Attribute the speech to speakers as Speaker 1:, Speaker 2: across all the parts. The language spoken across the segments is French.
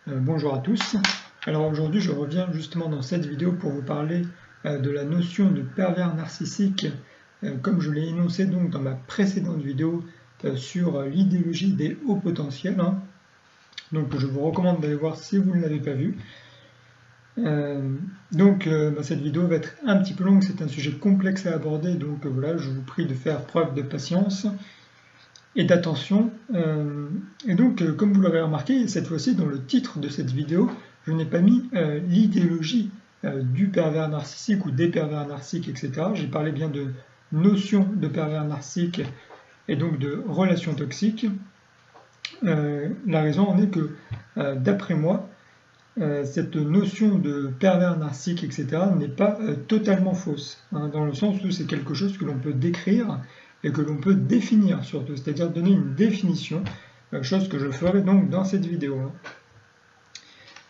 Speaker 1: Bonjour à tous. Alors aujourd'hui je reviens justement dans cette vidéo pour vous parler de la notion de pervers narcissique comme je l'ai énoncé donc dans ma précédente vidéo sur l'idéologie des hauts potentiels. Donc je vous recommande d'aller voir si vous ne l'avez pas vu. Cette vidéo va être un petit peu longue, c'est un sujet complexe à aborder, donc voilà, je vous prie de faire preuve de patience et d'attention. Comme vous l'aurez remarqué, cette fois-ci, dans le titre de cette vidéo, je n'ai pas mis l'idéologie du pervers narcissique ou des pervers narcissiques, etc. J'ai parlé bien de notion de pervers narcissique et donc de relations toxiques. La raison en est que, d'après moi, cette notion de pervers narcissique, etc., n'est pas totalement fausse, dans le sens où c'est quelque chose que l'on peut décrire et que l'on peut définir surtout, c'est-à-dire donner une définition, chose que je ferai donc dans cette vidéo.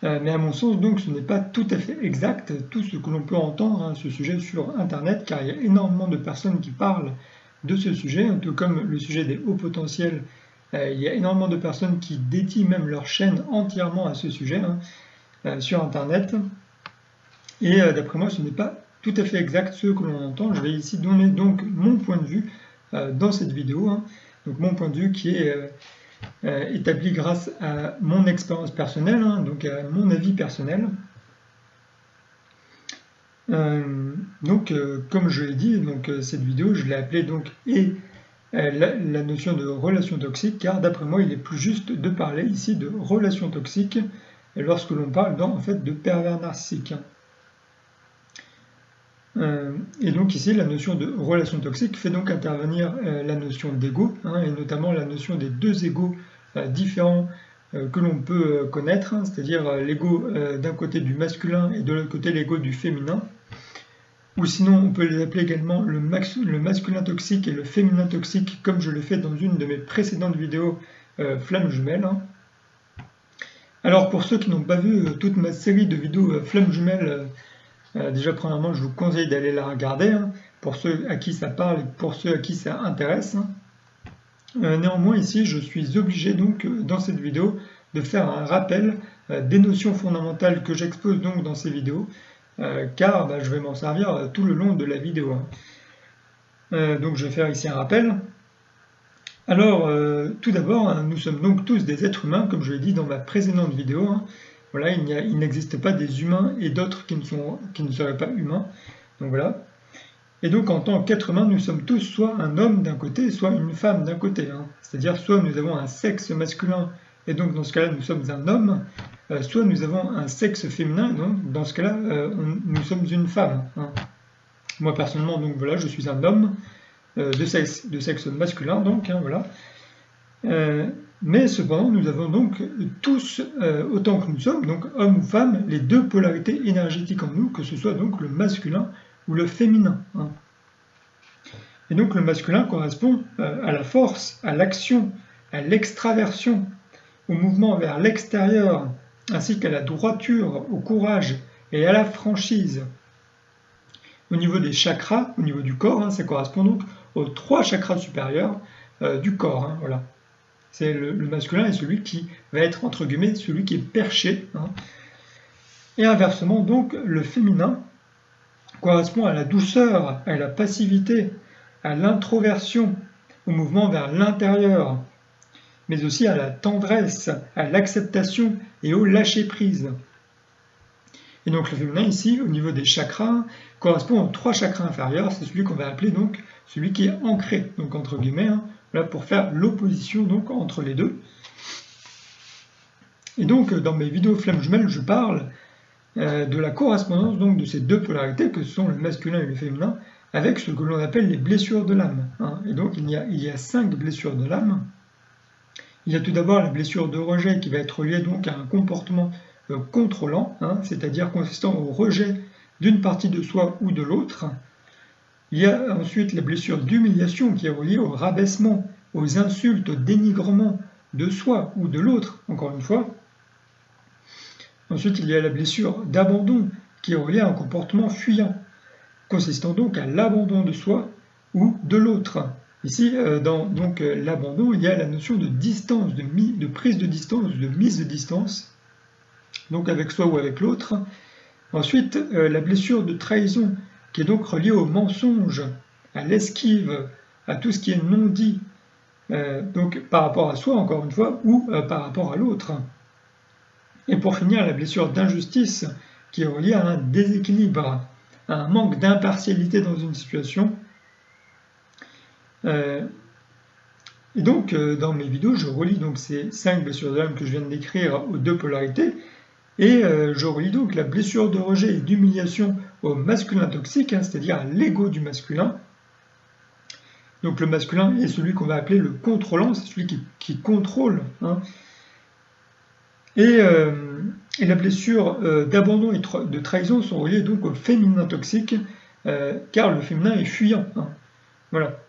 Speaker 1: Mais à mon sens, donc, ce n'est pas tout à fait exact tout ce que l'on peut entendre à ce sujet sur Internet, car il y a énormément de personnes qui parlent de ce sujet, un peu comme le sujet des hauts potentiels. Il y a énormément de personnes qui dédient même leur chaîne entièrement à ce sujet sur Internet. Et d'après moi, ce n'est pas tout à fait exact ce que l'on entend. Je vais ici donner donc mon point de vue dans cette vidéo. Donc mon point de vue qui est établi grâce à mon expérience personnelle, donc à mon avis personnel. Comme je l'ai dit, cette vidéo, je l'ai appelée donc la notion de relation toxique, car d'après moi, il est plus juste de parler ici de relation toxique lorsque l'on parle en fait de pervers narcissique. Et donc ici, la notion de relation toxique fait donc intervenir la notion d'ego, et notamment la notion des deux égos différents que l'on peut connaître, c'est-à-dire l'ego d'un côté du masculin et de l'autre côté l'ego du féminin. Ou sinon, on peut les appeler également le masculin toxique et le féminin toxique, comme je l'ai fait dans une de mes précédentes vidéos Flammes jumelles. Alors pour ceux qui n'ont pas vu toute ma série de vidéos Flammes jumelles, déjà premièrement je vous conseille d'aller la regarder, pour ceux à qui ça parle et pour ceux à qui ça intéresse. Néanmoins ici je suis obligé donc dans cette vidéo de faire un rappel des notions fondamentales que j'expose donc dans ces vidéos, car je vais m'en servir tout le long de la vidéo. Donc je vais faire ici un rappel. Alors, tout d'abord, nous sommes donc tous des êtres humains, comme je l'ai dit dans ma précédente vidéo. Voilà, il n'existe pas des humains et d'autres qui ne seraient pas humains. Donc voilà. Et donc, en tant qu'être humain, nous sommes tous soit un homme d'un côté, soit une femme d'un côté. C'est-à-dire, soit nous avons un sexe masculin, et donc dans ce cas-là, nous sommes un homme, soit nous avons un sexe féminin, et donc dans ce cas-là, nous sommes une femme. Moi, personnellement, donc voilà, je suis un homme. De sexe masculin, donc, voilà. Mais cependant, nous avons donc tous, autant que nous sommes, donc hommes ou femmes, les deux polarités énergétiques en nous, que ce soit donc le masculin ou le féminin. Et donc le masculin correspond à la force, à l'action, à l'extraversion, au mouvement vers l'extérieur, ainsi qu'à la droiture, au courage et à la franchise. Au niveau des chakras, au niveau du corps, ça correspond donc aux 3 chakras supérieurs du corps. Voilà. C'est le masculin est celui qui va être, entre guillemets, celui qui est perché. Et inversement, donc, le féminin correspond à la douceur, à la passivité, à l'introversion, au mouvement vers l'intérieur, mais aussi à la tendresse, à l'acceptation et au lâcher-prise. Et donc le féminin ici, au niveau des chakras, correspond aux 3 chakras inférieurs, c'est celui qu'on va appeler donc celui qui est ancré, donc entre guillemets, là pour faire l'opposition donc entre les deux. Et donc dans mes vidéos Flammes jumelles, je parle de la correspondance donc de ces deux polarités que sont le masculin et le féminin, avec ce que l'on appelle les blessures de l'âme. Et donc il y a 5 blessures de l'âme. Il y a tout d'abord la blessure de rejet qui va être liée donc à un comportement contrôlant, c'est-à-dire consistant au rejet d'une partie de soi ou de l'autre. Il y a ensuite la blessure d'humiliation qui est reliée au rabaissement, aux insultes, au dénigrement de soi ou de l'autre, encore une fois. Ensuite, il y a la blessure d'abandon qui est reliée à un comportement fuyant, consistant donc à l'abandon de soi ou de l'autre. Ici, dans l'abandon, il y a la notion de distance, de prise de distance, de mise de distance, donc avec soi ou avec l'autre. Ensuite, la blessure de trahison, qui est donc reliée au mensonge, à l'esquive, à tout ce qui est non dit, donc par rapport à soi, encore une fois, ou par rapport à l'autre. Et pour finir, la blessure d'injustice, qui est reliée à un déséquilibre, à un manque d'impartialité dans une situation. Et donc, dans mes vidéos, je relie donc ces 5 blessures de l'âme que je viens de décrire aux 2 polarités, et je relie donc la blessure de rejet et d'humiliation au masculin toxique, c'est-à-dire à l'ego du masculin. Donc le masculin est celui qu'on va appeler le contrôlant, c'est celui qui contrôle. Et la blessure d'abandon et de trahison sont reliées donc au féminin toxique, car le féminin est fuyant. Voilà.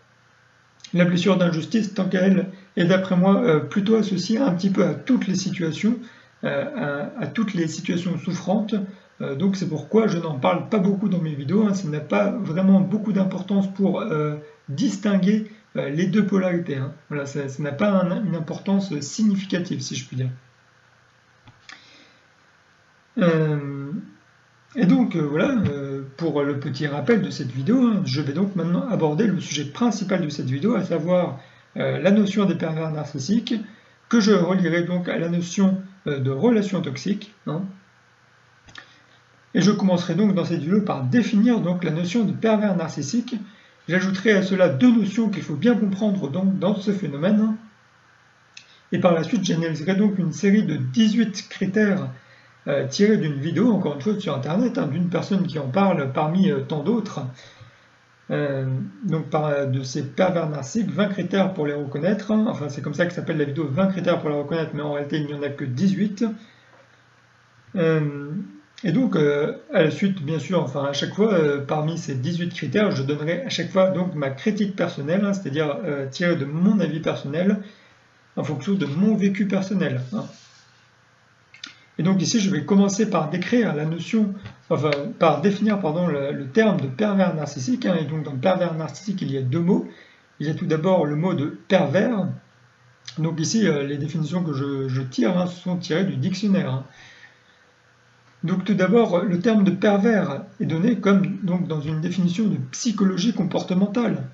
Speaker 1: La blessure d'injustice, tant qu'elle est d'après moi plutôt associée un petit peu à toutes les situations, à toutes les situations souffrantes. Donc c'est pourquoi je n'en parle pas beaucoup dans mes vidéos. Ça n'a pas vraiment beaucoup d'importance pour distinguer les 2 polarités. Voilà, ça n'a pas une importance significative, si je puis dire. Et donc voilà, pour le petit rappel de cette vidéo, je vais donc maintenant aborder le sujet principal de cette vidéo, à savoir la notion des pervers narcissiques, que je relierai donc à la notion de relation toxique. Et je commencerai donc dans cette vidéo par définir donc la notion de pervers narcissique. J'ajouterai à cela 2 notions qu'il faut bien comprendre donc dans ce phénomène. Et par la suite, j'analyserai donc une série de 18 critères tirés d'une vidéo, encore une fois sur internet, d'une personne qui en parle parmi tant d'autres. Donc de ces pervers narcissiques, 20 critères pour les reconnaître. Enfin, c'est comme ça que s'appelle la vidéo, 20 critères pour les reconnaître, mais en réalité, il n'y en a que 18. Et donc, à la suite, bien sûr, enfin à chaque fois, parmi ces 18 critères, je donnerai à chaque fois donc ma critique personnelle, c'est-à-dire tirée de mon avis personnel, en fonction de mon vécu personnel. Et donc ici, je vais commencer par décrire la notion, enfin par définir le terme de pervers narcissique. Et donc dans pervers narcissique, il y a 2 mots. Il y a tout d'abord le mot de pervers. Donc ici, les définitions que je tire sont tirées du dictionnaire. Donc tout d'abord, le terme de pervers est donné comme donc dans une définition de psychologie comportementale.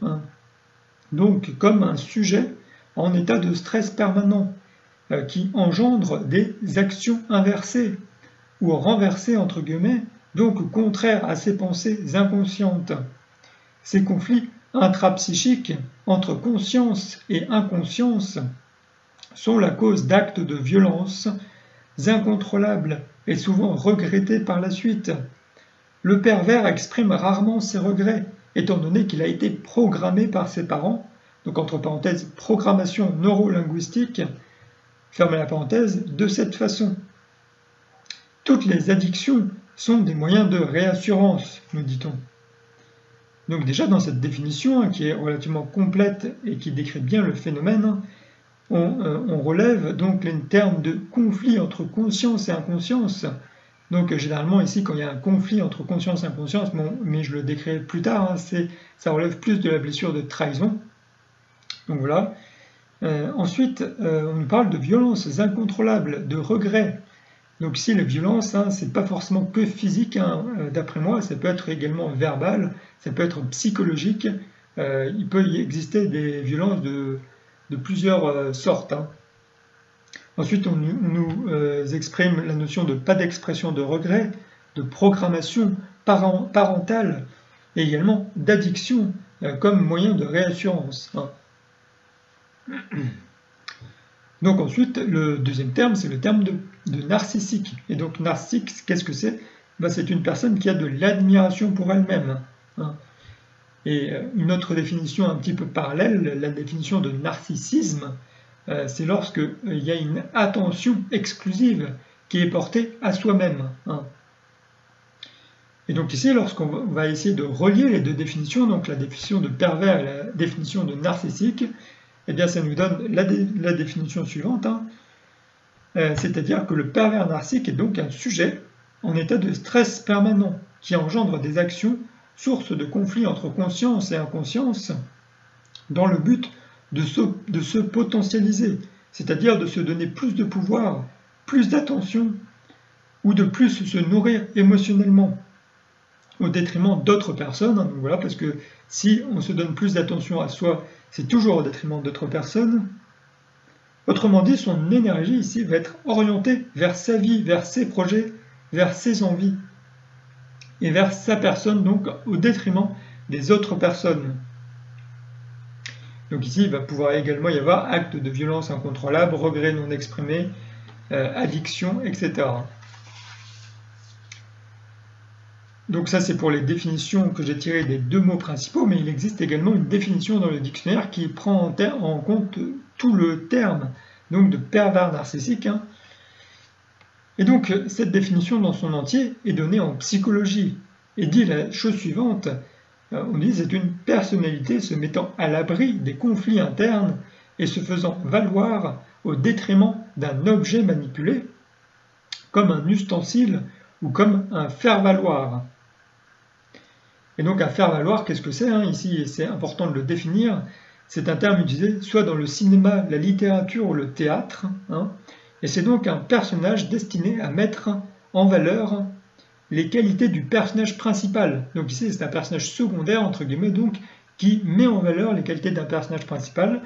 Speaker 1: Donc comme un sujet en état de stress permanent, qui engendre des actions inversées ou renversées entre guillemets, donc contraires à ses pensées inconscientes. Ces conflits intrapsychiques entre conscience et inconscience sont la cause d'actes de violence incontrôlables et souvent regrettés par la suite. Le pervers exprime rarement ses regrets, étant donné qu'il a été programmé par ses parents, donc entre parenthèses, programmation neurolinguistique, fermez la parenthèse, de cette façon. Toutes les addictions sont des moyens de réassurance, nous dit-on. Donc déjà dans cette définition, qui est relativement complète et qui décrit bien le phénomène, on relève donc les termes de conflit entre conscience et inconscience. Donc généralement ici, quand il y a un conflit entre conscience et inconscience, mais je le décrirai plus tard, ça relève plus de la blessure de trahison. Donc voilà. Ensuite, on nous parle de violences incontrôlables, de regrets. Donc ici, la violence, c'est pas forcément que physique, d'après moi, ça peut être également verbal, ça peut être psychologique. Il peut y exister des violences de plusieurs sortes. Ensuite, on nous exprime la notion de pas d'expression de regret, de programmation parentale et également d'addiction comme moyen de réassurance. Donc ensuite, le deuxième terme, c'est le terme de narcissique. Et donc narcissique, qu'est-ce que c'est ? C'est une personne qui a de l'admiration pour elle-même. Et une autre définition un petit peu parallèle, la définition de narcissisme, c'est lorsqu'il y a une attention exclusive qui est portée à soi-même. Et donc ici, lorsqu'on va essayer de relier les 2 définitions, donc la définition de pervers et la définition de narcissique, eh bien ça nous donne la définition suivante, c'est-à-dire que le pervers narcissique est donc un sujet en état de stress permanent qui engendre des actions source de conflits entre conscience et inconscience dans le but de se potentialiser, c'est-à-dire de se donner plus de pouvoir, plus d'attention ou de plus se nourrir émotionnellement au détriment d'autres personnes. Donc voilà, parce que si on se donne plus d'attention à soi, c'est toujours au détriment d'autres personnes. Autrement dit, son énergie ici va être orientée vers sa vie, vers ses projets, vers ses envies, et vers sa personne, donc au détriment des autres personnes. Donc ici, il va pouvoir également y avoir actes de violence incontrôlables, regrets non exprimés, addiction, etc. Donc ça, c'est pour les définitions que j'ai tirées des deux mots principaux, mais il existe également une définition dans le dictionnaire qui prend en compte tout le terme donc de pervers narcissique. Et donc, cette définition dans son entier est donnée en psychologie et dit la chose suivante. On dit c'est une personnalité se mettant à l'abri des conflits internes et se faisant valoir au détriment d'un objet manipulé, comme un ustensile ou comme un faire-valoir. Et donc un faire-valoir, qu'est-ce que c'est ici, c'est important de le définir, c'est un terme utilisé soit dans le cinéma, la littérature ou le théâtre, et c'est donc un personnage destiné à mettre en valeur les qualités du personnage principal. Donc ici, c'est un personnage secondaire, entre guillemets, donc, qui met en valeur les qualités d'un personnage principal.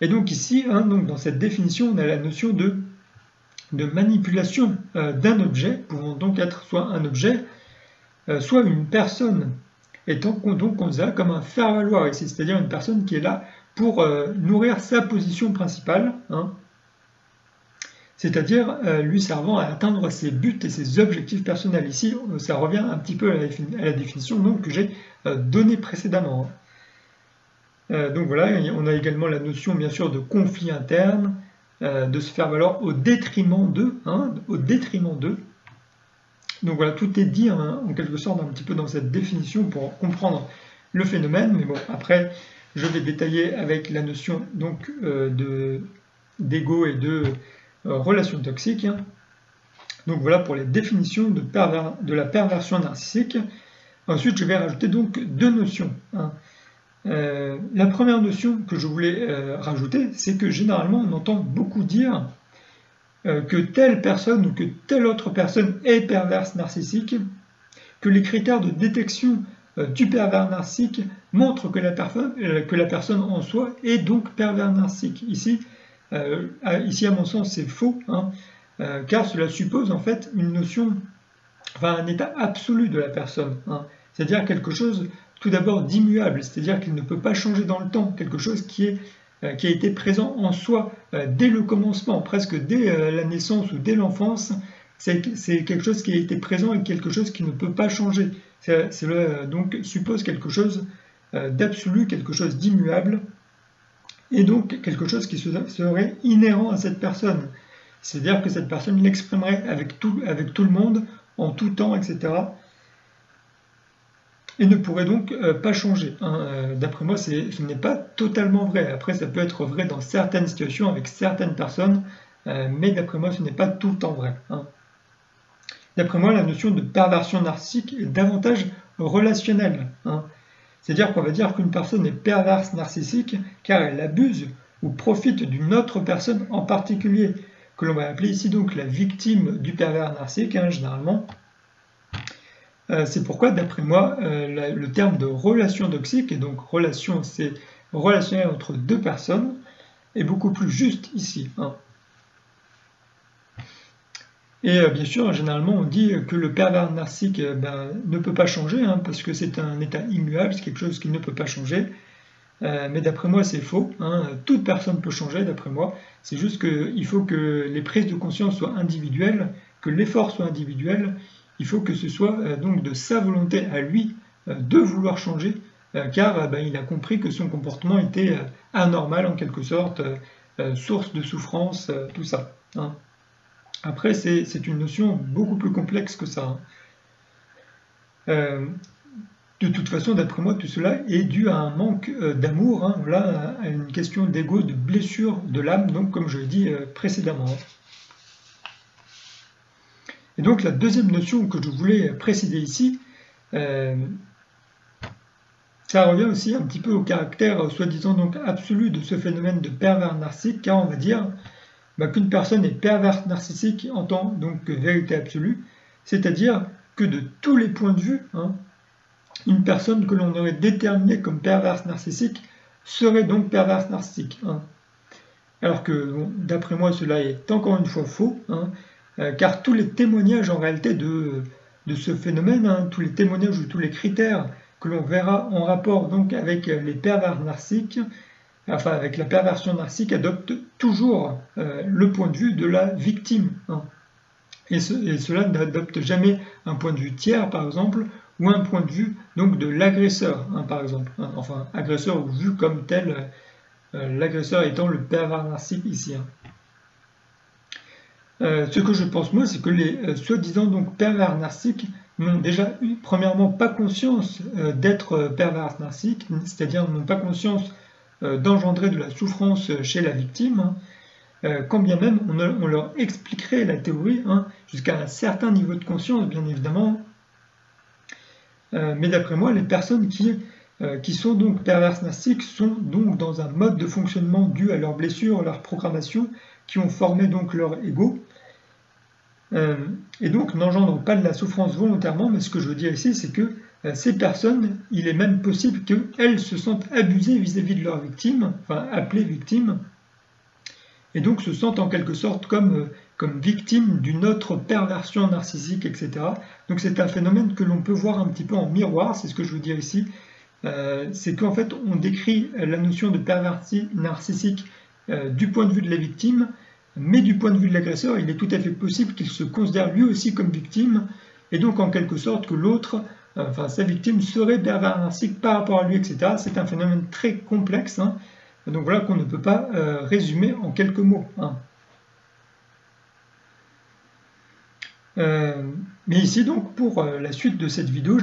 Speaker 1: Et donc ici, donc dans cette définition, on a la notion de manipulation d'un objet, pouvant donc être soit un objet, soit une personne, étant donc considérée comme un faire-valoir ici, c'est-à-dire une personne qui est là pour nourrir sa position principale, c'est-à-dire lui servant à atteindre ses buts et ses objectifs personnels. Ici, ça revient un petit peu à la définition donc, que j'ai donnée précédemment. Donc voilà, on a également la notion bien sûr de conflit interne, de se faire valoir au détriment d'eux, au détriment d'eux. Donc voilà, tout est dit en quelque sorte un petit peu dans cette définition pour comprendre le phénomène, mais bon, après, je vais détailler avec la notion donc d'ego et de relation toxique. Donc voilà pour les définitions de la perversion narcissique. Ensuite, je vais rajouter donc deux notions. La première notion que je voulais rajouter, c'est que généralement on entend beaucoup dire que telle personne ou que telle autre personne est perverse narcissique, que les critères de détection du pervers narcissique montrent que la personne en soi est donc pervers narcissique. Ici, à mon sens, c'est faux, car cela suppose en fait une notion, un état absolu de la personne, c'est-à-dire quelque chose tout d'abord d'immuable, c'est-à-dire qu'il ne peut pas changer dans le temps, quelque chose qui a été présent en soi dès le commencement, presque dès la naissance ou dès l'enfance, c'est quelque chose qui a été présent et quelque chose qui ne peut pas changer. Donc suppose quelque chose d'absolu, quelque chose d'immuable, et donc quelque chose qui serait inhérent à cette personne. C'est-à-dire que cette personne l'exprimerait avec tout le monde, en tout temps, etc. Et ne pourrait donc pas changer. D'après moi, ce n'est pas totalement vrai. Après, ça peut être vrai dans certaines situations, avec certaines personnes, mais d'après moi, ce n'est pas tout le temps vrai. D'après moi, la notion de perversion narcissique est davantage relationnelle. C'est-à-dire qu'on va dire qu'une personne est perverse narcissique car elle abuse ou profite d'une autre personne en particulier, que l'on va appeler ici donc la victime du pervers narcissique, généralement. C'est pourquoi, d'après moi, le terme de relation toxique, et donc relation, c'est relationnel entre deux personnes, est beaucoup plus juste ici. Et bien sûr, généralement, on dit que le pervers narcissique ne peut pas changer, parce que c'est un état immuable, c'est quelque chose qui ne peut pas changer. Mais d'après moi, c'est faux. Toute personne peut changer, d'après moi. C'est juste qu'il faut que les prises de conscience soient individuelles, que l'effort soit individuel. Il faut que ce soit donc de sa volonté à lui de vouloir changer, car il a compris que son comportement était anormal en quelque sorte, source de souffrance, tout ça. Après, c'est une notion beaucoup plus complexe que ça. De toute façon, d'après moi, tout cela est dû à un manque d'amour, à une question d'ego, de blessure de l'âme, donc comme je l'ai dit précédemment. Et donc la deuxième notion que je voulais préciser ici, ça revient aussi un petit peu au caractère soi-disant donc absolu de ce phénomène de pervers narcissique, car on va dire qu'une personne est perverse narcissique en tant donc que vérité absolue, c'est-à-dire que de tous les points de vue, une personne que l'on aurait déterminée comme perverse narcissique serait donc perverse narcissique. Alors que, bon, d'après moi, cela est encore une fois faux, car tous les témoignages en réalité de ce phénomène, tous les témoignages ou tous les critères que l'on verra en rapport donc avec les pervers narcissiques, enfin avec la perversion narcissique, adoptent toujours le point de vue de la victime. Et cela n'adopte jamais un point de vue tiers, par exemple, ou un point de vue donc de l'agresseur, par exemple. Enfin, agresseur vu comme tel, l'agresseur étant le pervers narcissique ici. Ce que je pense moi, c'est que les soi-disant donc pervers narcissiques n'ont déjà premièrement pas conscience d'être pervers narcissiques, c'est-à-dire n'ont pas conscience d'engendrer de la souffrance chez la victime, quand bien même on leur expliquerait la théorie jusqu'à un certain niveau de conscience, bien évidemment. Mais d'après moi, les personnes qui sont donc perverses narcissiques sont donc dans un mode de fonctionnement dû à leurs blessures, leur programmation, qui ont formé donc leur ego, et donc n'engendrent pas de la souffrance volontairement. Mais ce que je veux dire ici, c'est que ces personnes, il est même possible qu'elles se sentent abusées vis-à-vis de leur victime, enfin appelées victimes, et donc se sentent en quelque sorte comme victimes d'une autre perversion narcissique, etc. Donc c'est un phénomène que l'on peut voir un petit peu en miroir, c'est ce que je veux dire ici. C'est qu'en fait on décrit la notion de perversion narcissique du point de vue de la victime, mais du point de vue de l'agresseur, il est tout à fait possible qu'il se considère lui aussi comme victime, et donc en quelque sorte que l'autre, enfin sa victime, serait pervers narcissique par rapport à lui, etc. C'est un phénomène très complexe, donc voilà qu'on ne peut pas résumer en quelques mots. Mais ici donc pour la suite de cette vidéo,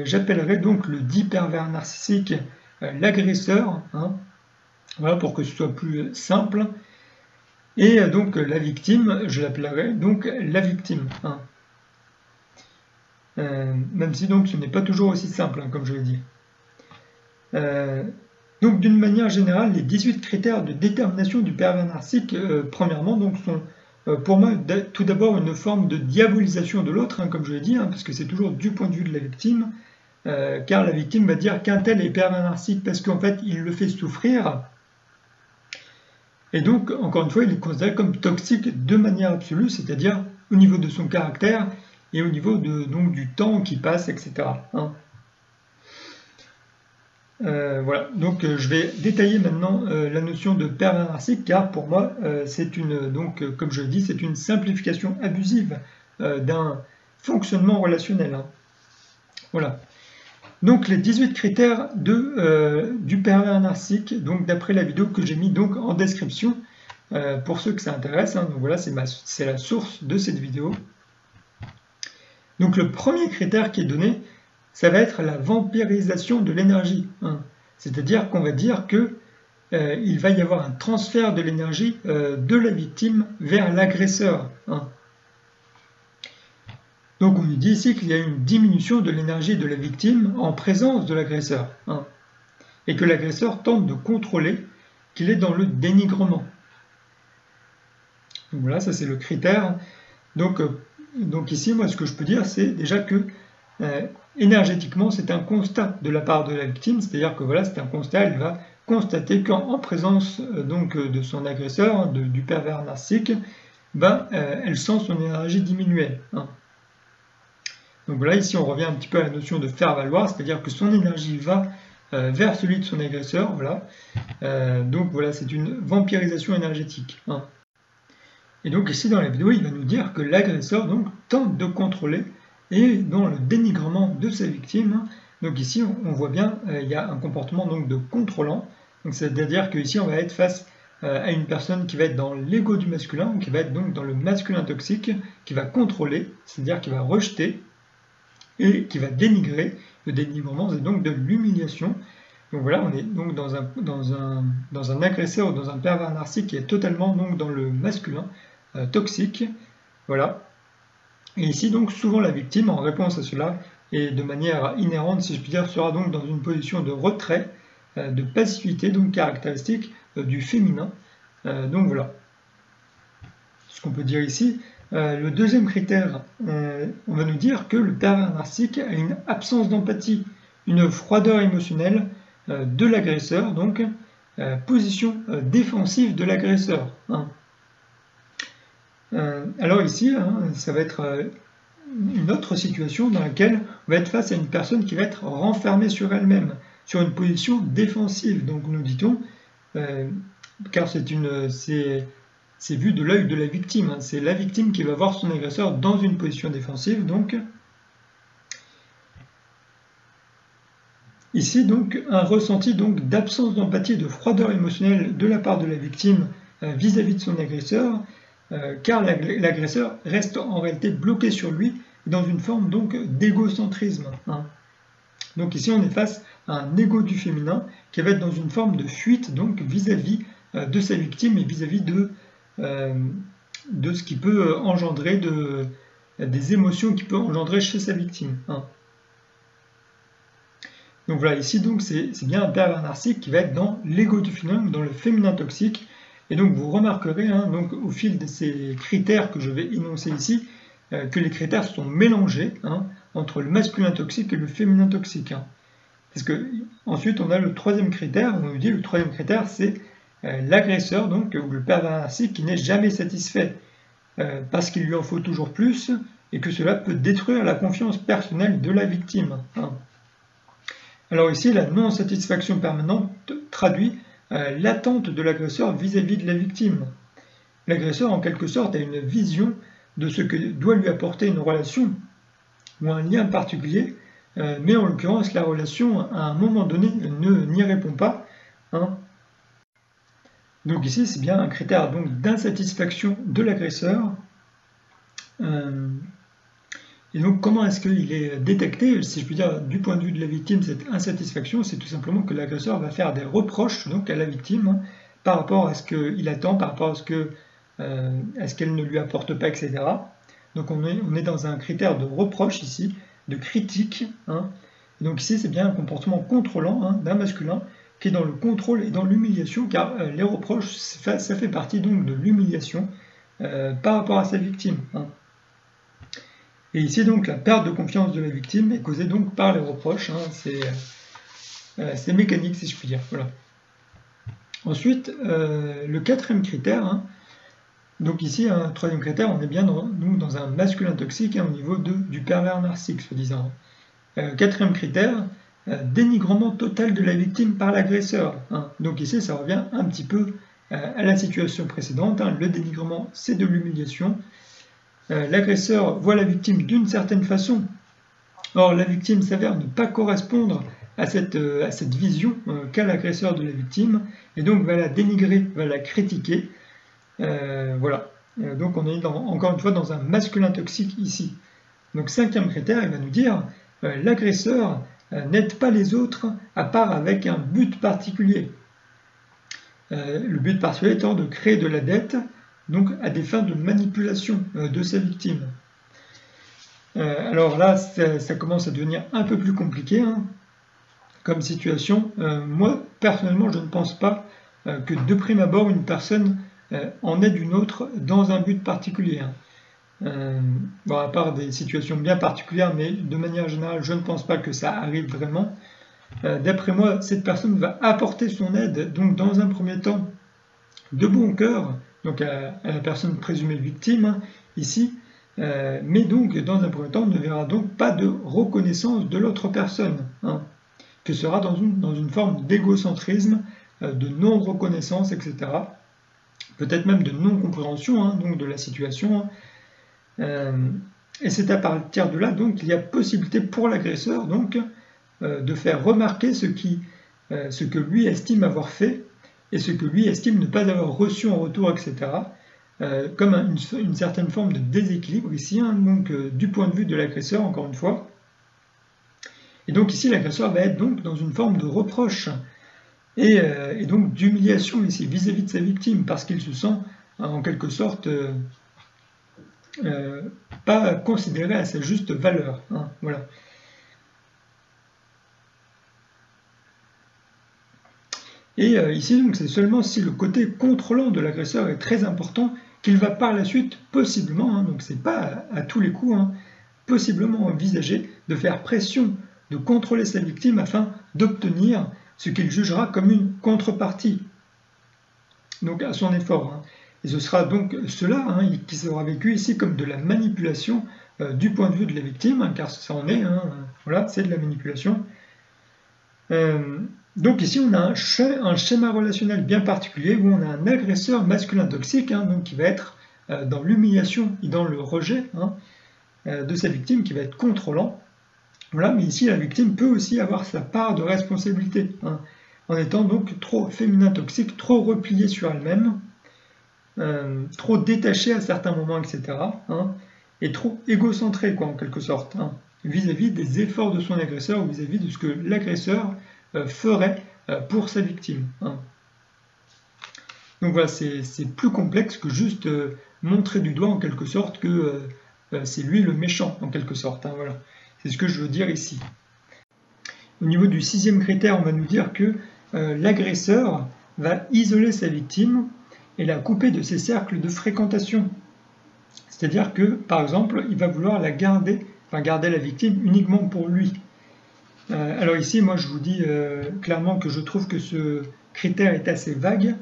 Speaker 1: j'appellerai donc le dit pervers narcissique l'agresseur, voilà, pour que ce soit plus simple, et donc la victime, je l'appellerai donc la victime, même si donc ce n'est pas toujours aussi simple, comme je l'ai dit. Donc d'une manière générale, les 18 critères de détermination du pervers narcissique, premièrement, donc, sont pour moi tout d'abord une forme de diabolisation de l'autre, comme je l'ai dit, parce que c'est toujours du point de vue de la victime, car la victime va dire qu'un tel est pervers narcissique parce qu'en fait il le fait souffrir, et donc encore une fois il est considéré comme toxique de manière absolue, c'est-à-dire au niveau de son caractère et au niveau donc, du temps qui passe, etc. Voilà, donc je vais détailler maintenant la notion de pervers narcissique, car pour moi c'est donc comme je le dis, c'est une simplification abusive d'un fonctionnement relationnel. Voilà. Donc les 18 critères du pervers narcissique, donc d'après la vidéo que j'ai mis donc en description pour ceux que ça intéresse. Donc voilà, c'est la source de cette vidéo. Donc le premier critère qui est donné, ça va être la vampirisation de l'énergie. C'est-à-dire qu'on va dire que il va y avoir un transfert de l'énergie de la victime vers l'agresseur. Donc on nous dit ici qu'il y a une diminution de l'énergie de la victime en présence de l'agresseur, et que l'agresseur tente de contrôler, qu'il est dans le dénigrement. Donc voilà, ça c'est le critère. Donc ici, moi ce que je peux dire, c'est déjà que énergétiquement, c'est un constat de la part de la victime, c'est-à-dire que voilà, c'est un constat, elle va constater qu'en présence donc de son agresseur, du pervers narcissique, elle sent son énergie diminuer. Donc voilà, ici on revient un petit peu à la notion de faire valoir, c'est-à-dire que son énergie va vers celui de son agresseur, voilà. Donc voilà, c'est une vampirisation énergétique. Et donc ici dans la vidéo, il va nous dire que l'agresseur donc tente de contrôler et dans le dénigrement de sa victime. Donc ici on voit bien, il y a un comportement donc de contrôlant. Donc c'est-à-dire qu'ici on va être face à une personne qui va être dans l'ego du masculin, qui va être donc dans le masculin toxique, qui va contrôler, c'est-à-dire qui va rejeter et qui va dénigrer. Le dénigrement, c'est donc de l'humiliation. Donc voilà, on est donc dans un agresseur ou dans un pervers narcissique qui est totalement donc dans le masculin toxique. Voilà. Et ici, donc, souvent la victime, en réponse à cela, et de manière inhérente, si je puis dire, sera donc dans une position de retrait, de passivité, donc caractéristique du féminin. Donc voilà. ce qu'on peut dire ici. Le deuxième critère, on va nous dire que le pervers narcissique a une absence d'empathie, une froideur émotionnelle de l'agresseur, donc position défensive de l'agresseur. Hein. Alors ici, hein, ça va être une autre situation dans laquelle on va être face à une personne qui va être renfermée sur elle-même, sur une position défensive. Donc nous dit-on, car c'est vu de l'œil de la victime, hein, c'est la victime qui va voir son agresseur dans une position défensive. Donc ici, donc, un ressenti donc d'absence d'empathie et de froideur émotionnelle de la part de la victime vis-à-vis de son agresseur, car l'agresseur reste en réalité bloqué sur lui dans une forme donc d'égocentrisme. Hein. Donc ici, on est face à un égo du féminin qui va être dans une forme de fuite donc vis-à-vis de sa victime et vis-à-vis de ce qui peut engendrer des émotions qui peut engendrer chez sa victime. Hein. Donc voilà, ici donc c'est bien un pervers narcissique qui va être dans l'égo du féminin, dans le féminin toxique. Et donc vous remarquerez, hein, donc, au fil de ces critères que je vais énoncer ici, que les critères sont mélangés hein, entre le masculin toxique et le féminin toxique. Hein. Parce que ensuite on a le troisième critère, on nous dit le troisième critère c'est l'agresseur, donc ou le pervers narcissique qui n'est jamais satisfait, parce qu'il lui en faut toujours plus, et que cela peut détruire la confiance personnelle de la victime. Hein. Alors ici, la non-satisfaction permanente traduit l'attente de l'agresseur vis-à-vis de la victime. L'agresseur, en quelque sorte, a une vision de ce que doit lui apporter une relation ou un lien particulier, mais en l'occurrence, la relation, à un moment donné, n'y répond pas. Hein. Donc ici, c'est bien un critère d'insatisfaction de l'agresseur. Et donc, comment est-ce qu'il est détecté? Si je puis dire, du point de vue de la victime, cette insatisfaction, c'est tout simplement que l'agresseur va faire des reproches donc, à la victime hein, par rapport à ce qu'il attend, par rapport à ce qu'elle ne lui apporte pas, etc. Donc, on est dans un critère de reproche ici, de critique. Hein. Et donc, ici, c'est bien un comportement contrôlant hein, d'un masculin qui est dans le contrôle et dans l'humiliation, car les reproches, ça fait partie donc de l'humiliation par rapport à sa victime. Hein. Et ici, donc, la perte de confiance de la victime est causée donc par les reproches. Hein, c'est mécanique, si je puis dire. Voilà. Ensuite, le quatrième critère. Hein, donc ici, un troisième critère, on est bien dans un masculin toxique hein, au niveau du pervers narcissique, soi-disant. Quatrième critère, dénigrement total de la victime par l'agresseur. Hein. Donc ici, ça revient un petit peu à la situation précédente. Hein. Le dénigrement, c'est de l'humiliation. L'agresseur voit la victime d'une certaine façon. Or, la victime s'avère ne pas correspondre à cette vision qu'a l'agresseur de la victime, et donc va la dénigrer, va la critiquer. Voilà. Donc on est encore une fois dans un masculin toxique ici. Donc cinquième critère, il va nous dire l'agresseur n'aide pas les autres à part avec un but particulier. Le but particulier étant de créer de la dette, donc à des fins de manipulation de sa victime. Alors là, ça commence à devenir un peu plus compliqué hein, comme situation. Moi, personnellement, je ne pense pas que de prime abord, une personne en aide une autre dans un but particulier. Hein. Bon, à part des situations bien particulières, mais de manière générale, je ne pense pas que ça arrive vraiment. D'après moi, cette personne va apporter son aide, donc dans un premier temps, de bon cœur, donc à la personne présumée victime, hein, ici, mais donc dans un premier temps, on ne verra donc pas de reconnaissance de l'autre personne, hein, que sera dans une forme d'égocentrisme, de non-reconnaissance, etc. Peut-être même de non-compréhension hein, donc de la situation. Hein. Et c'est à partir de là donc qu'il y a possibilité pour l'agresseur donc de faire remarquer ce que lui estime avoir fait et ce que lui estime ne pas avoir reçu en retour, etc. Comme une certaine forme de déséquilibre ici, hein, donc du point de vue de l'agresseur, encore une fois. Et donc ici, l'agresseur va être donc dans une forme de reproche et donc d'humiliation ici vis-à-vis de sa victime, parce qu'il se sent en quelque sorte pas considéré à sa juste valeur. Hein, voilà. Et ici, donc, c'est seulement si le côté contrôlant de l'agresseur est très important qu'il va par la suite possiblement, hein, donc c'est pas à tous les coups, hein, possiblement envisager de faire pression, de contrôler sa victime afin d'obtenir ce qu'il jugera comme une contrepartie donc à son effort. Hein. Et ce sera donc cela hein, qui sera vécu ici comme de la manipulation du point de vue de la victime, hein, car ça en est, hein, voilà, c'est de la manipulation. Donc ici on a un schéma relationnel bien particulier où on a un agresseur masculin toxique hein, donc qui va être dans l'humiliation et dans le rejet hein, de sa victime, qui va être contrôlant. Voilà, mais ici la victime peut aussi avoir sa part de responsabilité hein, en étant donc trop féminin toxique, trop repliée sur elle-même, trop détachée à certains moments, etc. Hein, et trop égocentrée quoi en quelque sorte hein, vis-à-vis des efforts de son agresseur ou vis-à-vis de ce que l'agresseur ferait pour sa victime. Hein. Donc voilà, c'est plus complexe que juste montrer du doigt en quelque sorte que c'est lui le méchant en quelque sorte. Hein, voilà. C'est ce que je veux dire ici. Au niveau du 6e critère, on va nous dire que l'agresseur va isoler sa victime et la couper de ses cercles de fréquentation. C'est-à-dire que, par exemple, il va vouloir garder la victime uniquement pour lui. Alors ici, moi je vous dis clairement que je trouve que ce critère est assez vague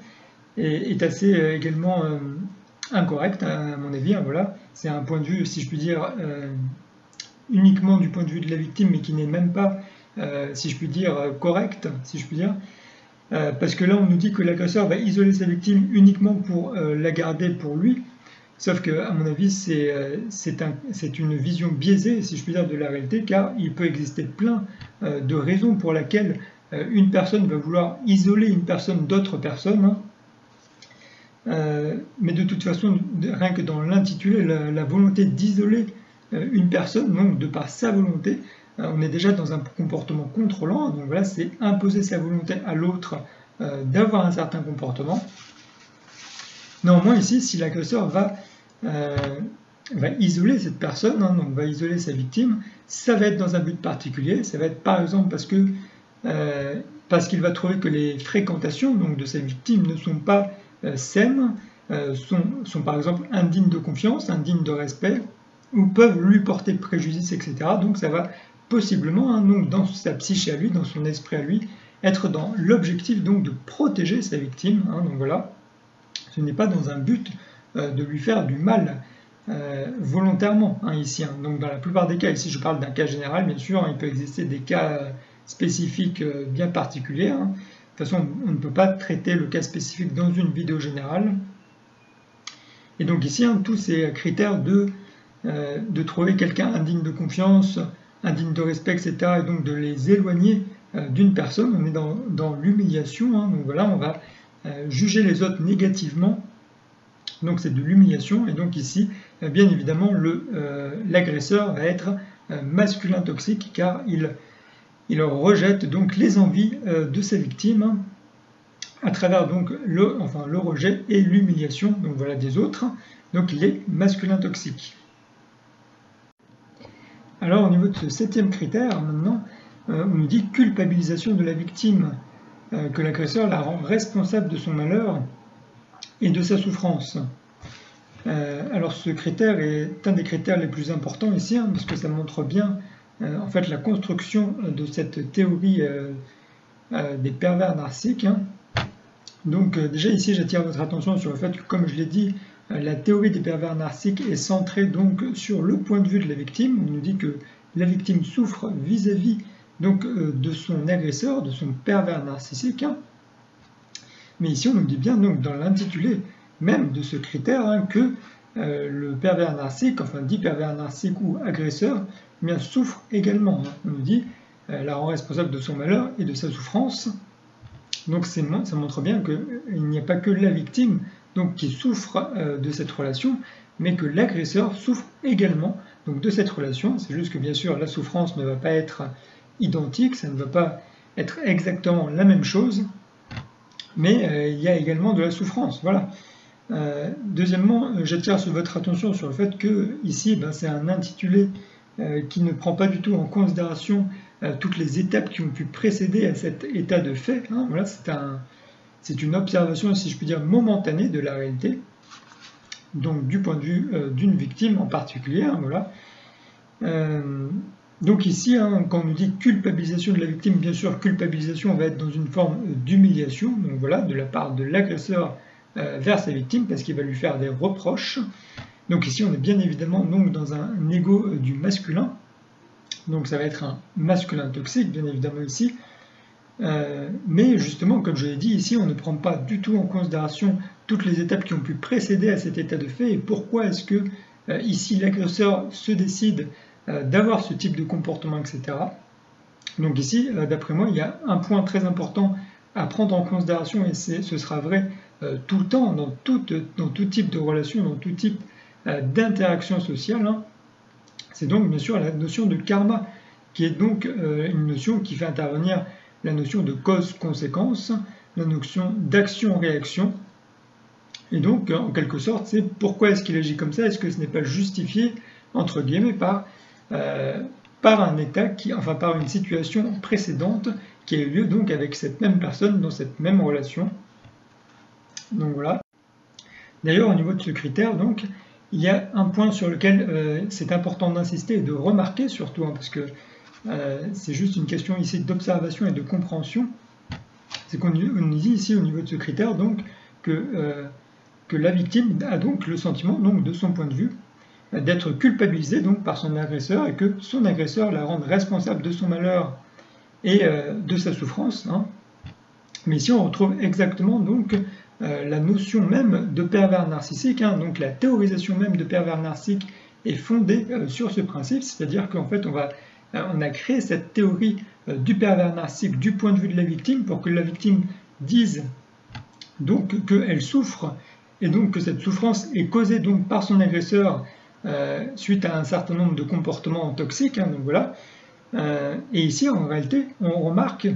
Speaker 1: et est assez également incorrect à mon avis. Hein, voilà. C'est un point de vue, si je puis dire, uniquement du point de vue de la victime, mais qui n'est même pas, si je puis dire, correct, si je puis dire. Parce que là, on nous dit que l'agresseur va isoler sa victime uniquement pour la garder pour lui. Sauf que, à mon avis, c'est une vision biaisée, si je puis dire, de la réalité, car il peut exister plein de raisons pour lesquelles une personne va vouloir isoler une personne d'autres personnes. Mais de toute façon, rien que dans l'intitulé, la volonté d'isoler une personne, donc de par sa volonté, on est déjà dans un comportement contrôlant. Donc voilà, c'est imposer sa volonté à l'autre d'avoir un certain comportement. Néanmoins, ici, si l'agresseur va isoler cette personne, hein, donc va isoler sa victime, ça va être dans un but particulier. Ça va être par exemple parce qu'il va trouver que les fréquentations donc, de sa victime ne sont pas saines, sont par exemple indignes de confiance, indignes de respect, ou peuvent lui porter préjudice, etc. Donc ça va possiblement, hein, donc, dans sa psyché à lui, dans son esprit à lui, être dans l'objectif donc de protéger sa victime. Hein, donc voilà, ce n'est pas dans un but de lui faire du mal volontairement hein, ici. Hein. Donc dans la plupart des cas, ici je parle d'un cas général, bien sûr, hein, il peut exister des cas spécifiques bien particuliers. Hein. De toute façon, on ne peut pas traiter le cas spécifique dans une vidéo générale. Et donc ici, hein, tous ces critères de trouver quelqu'un indigne de confiance, indigne de respect, etc., et donc de les éloigner d'une personne, on est dans l'humiliation. Hein. Donc voilà, on va juger les autres négativement. Donc c'est de l'humiliation, et donc ici, bien évidemment, l'agresseur va être masculin toxique, car il rejette donc les envies de sa victime hein, à travers donc le rejet et l'humiliation donc voilà, des autres. Donc il est masculin toxique. Alors au niveau de ce 7e critère, maintenant, on nous dit culpabilisation de la victime, que l'agresseur la rend responsable de son malheur et de sa souffrance. Alors ce critère est un des critères les plus importants ici, hein, parce que ça montre bien en fait la construction de cette théorie des pervers narcissiques. Hein. Donc déjà ici j'attire votre attention sur le fait que, comme je l'ai dit, la théorie des pervers narcissiques est centrée donc sur le point de vue de la victime. On nous dit que la victime souffre vis-à-vis donc de son agresseur, de son pervers narcissique. Hein. Mais ici on nous dit bien donc dans l'intitulé même de ce critère hein, que le pervers narcissique, enfin dit pervers narcissique ou agresseur, eh bien, souffre également. Hein. On nous dit la rend responsable de son malheur et de sa souffrance. Donc ça montre bien qu'il n'y a pas que la victime donc, qui souffre de cette relation, mais que l'agresseur souffre également donc, de cette relation. C'est juste que bien sûr la souffrance ne va pas être identique, ça ne va pas être exactement la même chose, mais il y a également de la souffrance. Voilà. Deuxièmement, j'attire votre attention sur le fait que ici, c'est un intitulé qui ne prend pas du tout en considération toutes les étapes qui ont pu précéder à cet état de fait. Hein. Voilà, c'est une observation, si je puis dire, momentanée de la réalité. donc du point de vue d'une victime en particulier, hein, voilà. Donc ici, hein, quand on nous dit culpabilisation de la victime, bien sûr, culpabilisation va être dans une forme d'humiliation, donc voilà, de la part de l'agresseur vers sa victime, parce qu'il va lui faire des reproches. Donc ici, on est bien évidemment donc, dans un ego du masculin, donc ça va être un masculin toxique, bien évidemment ici, mais justement, comme je l'ai dit ici, on ne prend pas du tout en considération toutes les étapes qui ont pu précéder à cet état de fait, et pourquoi est-ce que ici l'agresseur se décide d'avoir ce type de comportement, etc. Donc ici, d'après moi, il y a un point très important à prendre en considération, et ce sera vrai tout le temps, dans tout type de relation, dans tout type d'interaction sociale, hein. C'est donc bien sûr la notion de karma, qui est donc une notion qui fait intervenir la notion de cause-conséquence, la notion d'action-réaction. Et donc, en quelque sorte, c'est pourquoi est-ce qu'il agit comme ça? Est-ce que ce n'est pas justifié, entre guillemets, par un état, par une situation précédente qui a eu lieu donc avec cette même personne dans cette même relation. Donc voilà. D'ailleurs, au niveau de ce critère, donc, il y a un point sur lequel c'est important d'insister et de remarquer surtout, hein, parce que c'est juste une question ici d'observation et de compréhension. C'est qu'on dit ici au niveau de ce critère donc que la victime a donc le sentiment, donc, de son point de vue, d'être culpabilisée donc, par son agresseur et que son agresseur la rende responsable de son malheur et de sa souffrance, hein. Mais ici on retrouve exactement donc la notion même de pervers narcissique, hein, donc la théorisation même de pervers narcissique est fondée sur ce principe, c'est-à-dire qu'en fait on a créé cette théorie du pervers narcissique du point de vue de la victime pour que la victime dise donc qu'elle souffre et donc que cette souffrance est causée donc par son agresseur suite à un certain nombre de comportements toxiques, hein, donc voilà. Et ici en réalité on remarque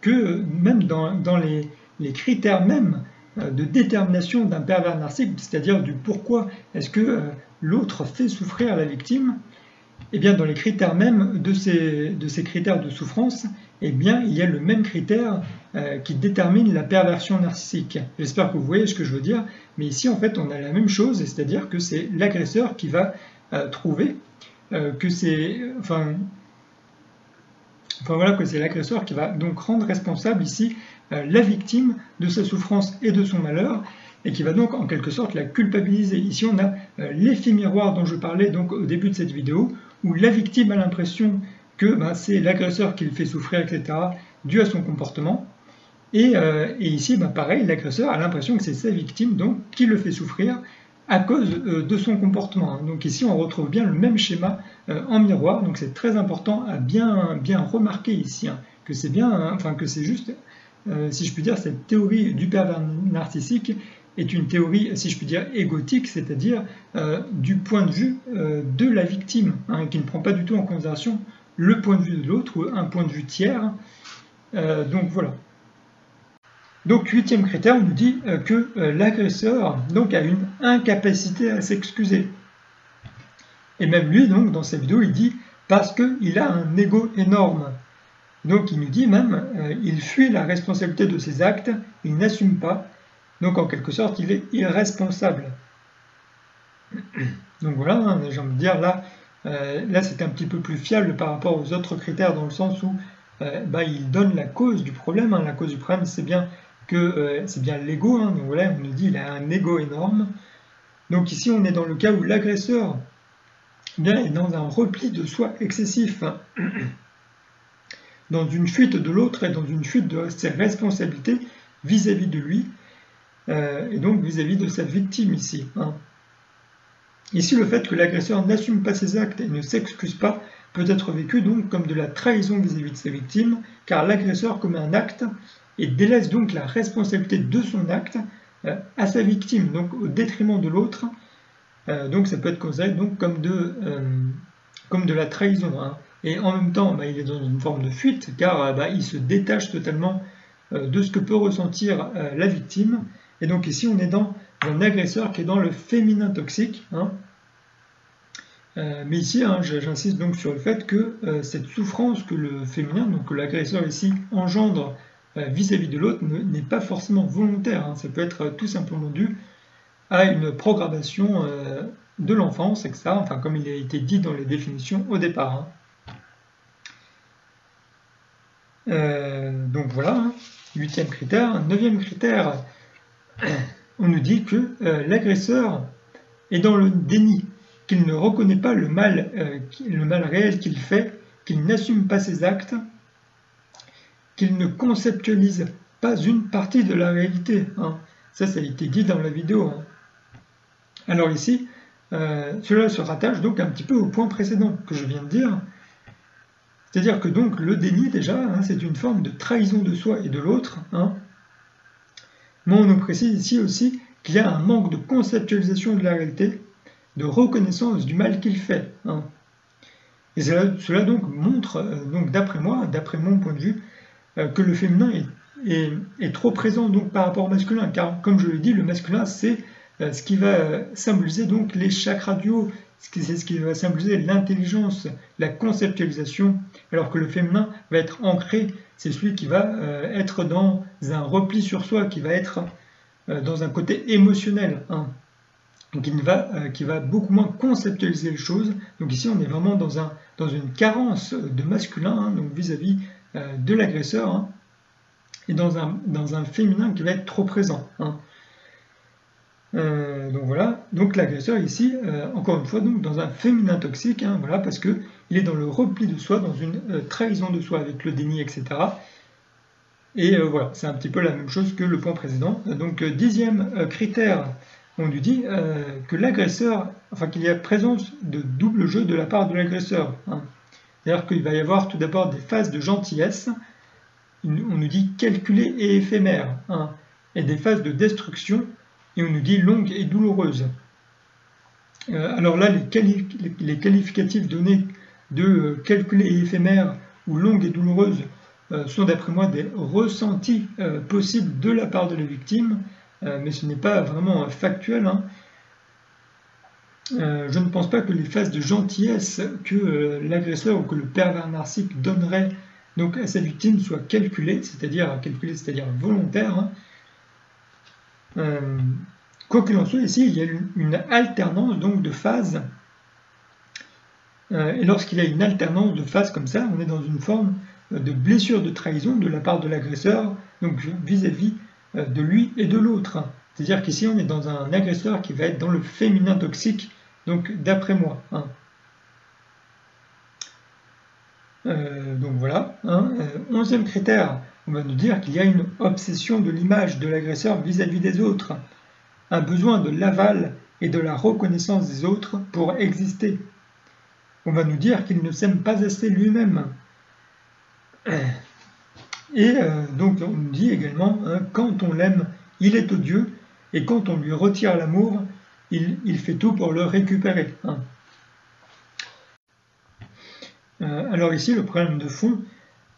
Speaker 1: que même dans les critères même de détermination d'un pervers narcissique, c'est-à-dire du pourquoi est-ce que l'autre fait souffrir la victime, et bien dans les critères même de ces critères de souffrance, eh bien il y a le même critère qui détermine la perversion narcissique. J'espère que vous voyez ce que je veux dire, mais ici en fait on a la même chose, c'est-à-dire que c'est l'agresseur qui va trouver que c'est... voilà que c'est l'agresseur qui va donc rendre responsable ici la victime de sa souffrance et de son malheur, et qui va donc en quelque sorte la culpabiliser. Ici on a l'effet miroir dont je parlais donc au début de cette vidéo, où la victime a l'impression que c'est l'agresseur qui le fait souffrir, etc., dû à son comportement. Et ici, pareil, l'agresseur a l'impression que c'est sa victime donc, qui le fait souffrir à cause de son comportement. Donc ici, on retrouve bien le même schéma en miroir. Donc c'est très important à bien remarquer ici, hein, que c'est bien, que c'est juste, si je puis dire, cette théorie du pervers narcissique est une théorie, si je puis dire, égotique, c'est-à-dire du point de vue de la victime, hein, qui ne prend pas du tout en considération le point de vue de l'autre, ou un point de vue tiers. Donc voilà. Donc, 8e critère, on nous dit que l'agresseur a une incapacité à s'excuser. Et même lui, donc, dans sa vidéo, il dit « parce qu'il a un ego énorme ». Donc, il nous dit même « il fuit la responsabilité de ses actes, il n'assume pas ». Donc, en quelque sorte, il est irresponsable. Donc voilà, hein, j'ai envie de dire, là c'est un petit peu plus fiable par rapport aux autres critères, dans le sens où il donne la cause du problème. Hein. La cause du problème, c'est bien l'ego, hein. Donc voilà, on nous dit qu'il a un ego énorme. Donc ici, on est dans le cas où l'agresseur est dans un repli de soi excessif, hein, dans une fuite de l'autre et dans une fuite de ses responsabilités vis-à-vis de lui, et donc vis-à-vis de sa victime ici. Hein. Ici, le fait que l'agresseur n'assume pas ses actes et ne s'excuse pas peut être vécu donc comme de la trahison vis-à-vis de sa victime, car l'agresseur commet un acte et délaisse donc la responsabilité de son acte à sa victime, donc au détriment de l'autre. Donc ça peut être considéré donc comme de la trahison. Hein. Et en même temps, il est dans une forme de fuite, car il se détache totalement de ce que peut ressentir la victime. Et donc ici, on est dans un agresseur qui est dans le féminin toxique. Hein. Mais ici, hein, j'insiste donc sur le fait que cette souffrance que le féminin, donc que l'agresseur ici vis-à-vis de l'autre, n'est pas forcément volontaire. Hein. Ça peut être tout simplement dû à une programmation de l'enfance, etc. Enfin, comme il a été dit dans les définitions au départ. Donc voilà, 8e critère. 9e critère, on nous dit que l'agresseur est dans le déni, qu'il ne reconnaît pas le mal réel qu'il fait, qu'il n'assume pas ses actes, qu'il ne conceptualise pas une partie de la réalité. Ça a été dit dans la vidéo. Alors ici, cela se rattache donc un petit peu au point précédent que je viens de dire. C'est-à-dire que donc le déni, déjà, c'est une forme de trahison de soi et de l'autre. Mais on nous précise ici aussi qu'il y a un manque de conceptualisation de la réalité, de reconnaissance du mal qu'il fait. Et cela donc montre, d'après moi, d'après mon point de vue, que le féminin est trop présent donc par rapport au masculin, car comme je l'ai dit, le masculin c'est ce qui va symboliser donc les chakras du haut, c'est ce qui va symboliser l'intelligence, la conceptualisation, alors que le féminin va être ancré, c'est celui qui va être dans un repli sur soi, qui va être dans un côté émotionnel, donc qui va beaucoup moins conceptualiser les choses. Donc ici on est vraiment dans une carence de masculin, donc vis-à-vis de l'agresseur, et dans un féminin qui va être trop présent. Donc voilà, donc l'agresseur ici, encore une fois, donc dans un féminin toxique, voilà, parce qu'il est dans le repli de soi, dans une trahison de soi avec le déni, etc. Et voilà, c'est un petit peu la même chose que le point précédent. Donc 10e critère, on nous dit que l'agresseur, enfin qu'il y a présence de double jeu de la part de l'agresseur. C'est-à-dire qu'il va y avoir tout d'abord des phases de gentillesse, on nous dit calculées et éphémères, et des phases de destruction, et on nous dit longues et douloureuses. Alors là, les qualificatifs donnés de calculées et éphémères ou longues et douloureuses sont d'après moi des ressentis possibles de la part de la victime, mais ce n'est pas vraiment factuel. Je ne pense pas que les phases de gentillesse que l'agresseur ou que le pervers narcissique donnerait donc à sa victime soient calculées, c'est-à-dire volontaires. Quoi qu'il en soit, ici, il y a une alternance donc de phases. Et lorsqu'il y a une alternance de phases comme ça, on est dans une forme de blessure de trahison de la part de l'agresseur, donc vis-à-vis de lui et de l'autre. C'est-à-dire qu'ici, on est dans un agresseur qui va être dans le féminin toxique, donc d'après moi. Donc voilà. 11e critère, on va nous dire qu'il y a une obsession de l'image de l'agresseur vis-à-vis des autres, un besoin de l'aval et de la reconnaissance des autres pour exister. On va nous dire qu'il ne s'aime pas assez lui-même. Et donc on nous dit également, quand on l'aime, il est odieux, et quand on lui retire l'amour, il fait tout pour le récupérer. Alors ici, le problème de fond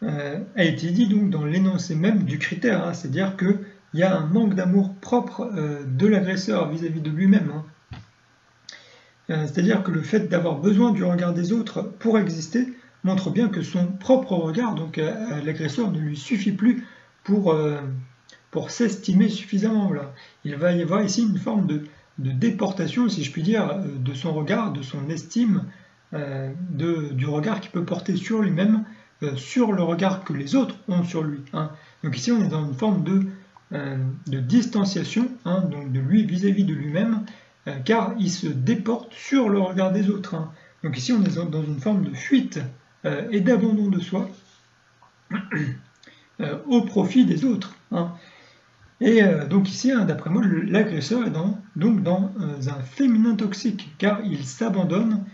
Speaker 1: a été dit donc dans l'énoncé même du critère, c'est-à-dire qu'il y a un manque d'amour propre de l'agresseur vis-à-vis de lui-même. C'est-à-dire que le fait d'avoir besoin du regard des autres pour exister montre bien que son propre regard, donc l'agresseur, ne lui suffit plus pour s'estimer suffisamment. Voilà. Il va y avoir ici une forme de déportation, si je puis dire, de son regard, de son estime, du regard qu'il peut porter sur lui-même, sur le regard que les autres ont sur lui. Donc ici, on est dans une forme de distanciation, donc de lui vis-à-vis de lui-même, car il se déporte sur le regard des autres. Donc ici, on est dans une forme de fuite et d'abandon de soi au profit des autres. Et donc ici, d'après moi, l'agresseur est donc dans un féminin toxique, car il s'abandonne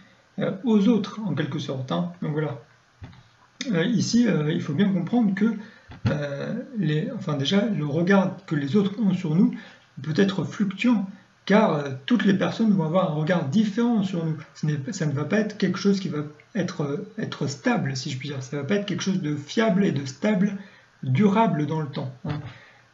Speaker 1: aux autres, en quelque sorte. Donc voilà. Ici, il faut bien comprendre que déjà, le regard que les autres ont sur nous peut être fluctuant, car toutes les personnes vont avoir un regard différent sur nous. Ça ne va pas être quelque chose qui va être stable, si je puis dire. Ça ne va pas être quelque chose de fiable et de stable, durable dans le temps.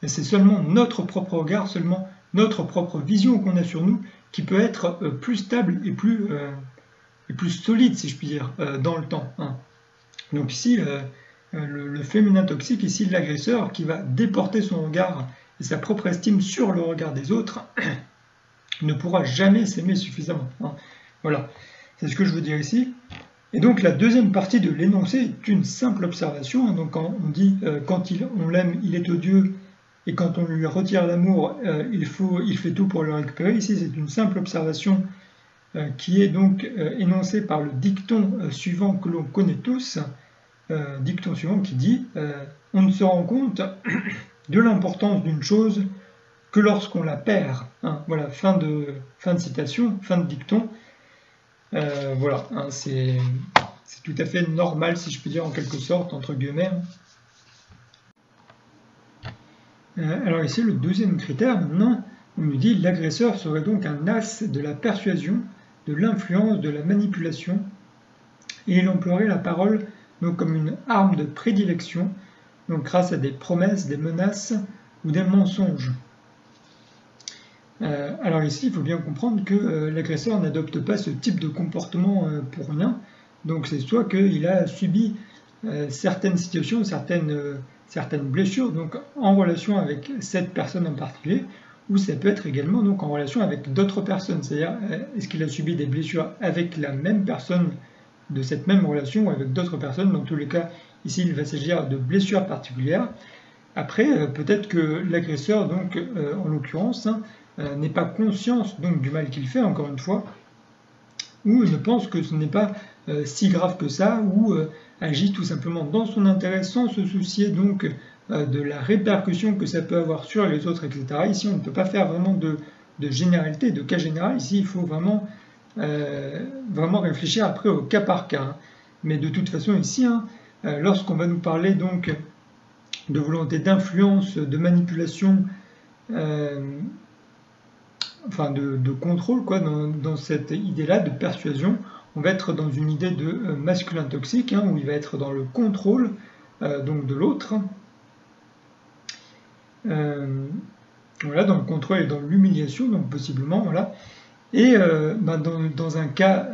Speaker 1: Et c'est seulement notre propre regard, seulement notre propre vision qu'on a sur nous, qui peut être plus stable et plus solide, si je puis dire, dans le temps. Donc ici, le féminin toxique, ici l'agresseur, qui va déporter son regard et sa propre estime sur le regard des autres, ne pourra jamais s'aimer suffisamment. Hein. Voilà, c'est ce que je veux dire ici. Et donc la deuxième partie de l'énoncé est une simple observation. Hein. Donc quand on dit quand on l'aime, il est odieux, et quand on lui retire l'amour, il fait tout pour le récupérer. Ici, c'est une simple observation qui est donc énoncée par le dicton suivant que l'on connaît tous. Dicton suivant qui dit on ne se rend compte de l'importance d'une chose que lorsqu'on la perd. Hein. Voilà, fin de citation, fin de dicton. Voilà, hein, c'est tout à fait normal, si je peux dire en quelque sorte, entre guillemets. Alors ici, le deuxième critère, maintenant, on nous dit l'agresseur serait donc un as de la persuasion, de l'influence, de la manipulation, et il emploierait la parole donc comme une arme de prédilection, donc grâce à des promesses, des menaces ou des mensonges. Alors ici, il faut bien comprendre que l'agresseur n'adopte pas ce type de comportement pour rien. Donc c'est soit qu'il a subi certaines situations, certaines blessures donc en relation avec cette personne en particulier, ou ça peut être également donc en relation avec d'autres personnes. C'est-à-dire, est-ce qu'il a subi des blessures avec la même personne de cette même relation ou avec d'autres personnes? Dans tous les cas, ici, il va s'agir de blessures particulières. Après, peut-être que l'agresseur, donc en l'occurrence, n'est pas conscience donc du mal qu'il fait, encore une fois, ou ne pense que ce n'est pas si grave que ça, ou agit tout simplement dans son intérêt sans se soucier donc de la répercussion que ça peut avoir sur les autres, etc. Ici, on ne peut pas faire vraiment de généralité, de cas général. Ici, il faut vraiment réfléchir après au cas par cas. Hein. Mais de toute façon, ici, hein, lorsqu'on va nous parler donc de volonté d'influence, de manipulation, enfin de contrôle, quoi, dans cette idée-là de persuasion, on va être dans une idée de masculin toxique, hein, où il va être dans le contrôle donc de l'autre. Voilà, dans le contrôle et dans l'humiliation, donc possiblement, voilà. Et dans un cas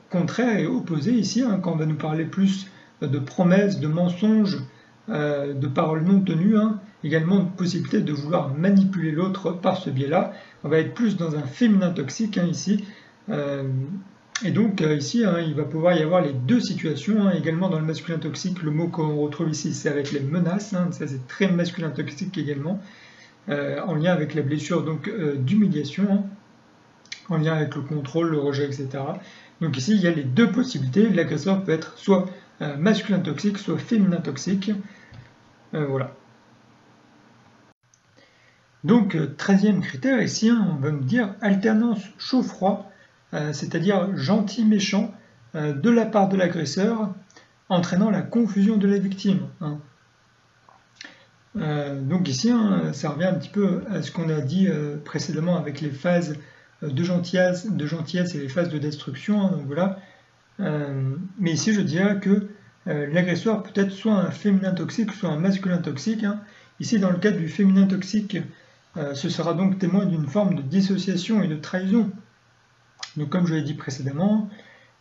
Speaker 1: contraire et opposé ici, hein, quand on va nous parler plus de promesses, de mensonges, de paroles non tenues, hein, également une possibilité de vouloir manipuler l'autre par ce biais-là, on va être plus dans un féminin toxique hein, ici. Et donc ici, hein, il va pouvoir y avoir les deux situations, hein, également dans le masculin toxique, le mot qu'on retrouve ici, c'est avec les menaces, hein, ça c'est très masculin toxique également, en lien avec la blessure donc d'humiliation, hein, en lien avec le contrôle, le rejet, etc. Donc ici, il y a les deux possibilités, l'agresseur peut être soit masculin toxique, soit féminin toxique, voilà. Donc, 13e critère, ici, hein, on va me dire alternance chaud-froid, c'est-à-dire gentil-méchant de la part de l'agresseur, entraînant la confusion de la victime. Hein. Donc ici, hein, ça revient un petit peu à ce qu'on a dit précédemment avec les phases de gentillesse et les phases de destruction. Hein, donc voilà. Mais ici, je dirais que l'agresseur peut être soit un féminin toxique, soit un masculin toxique. Hein. Ici, dans le cadre du féminin toxique, ce sera donc témoin d'une forme de dissociation et de trahison. Donc comme je l'ai dit précédemment,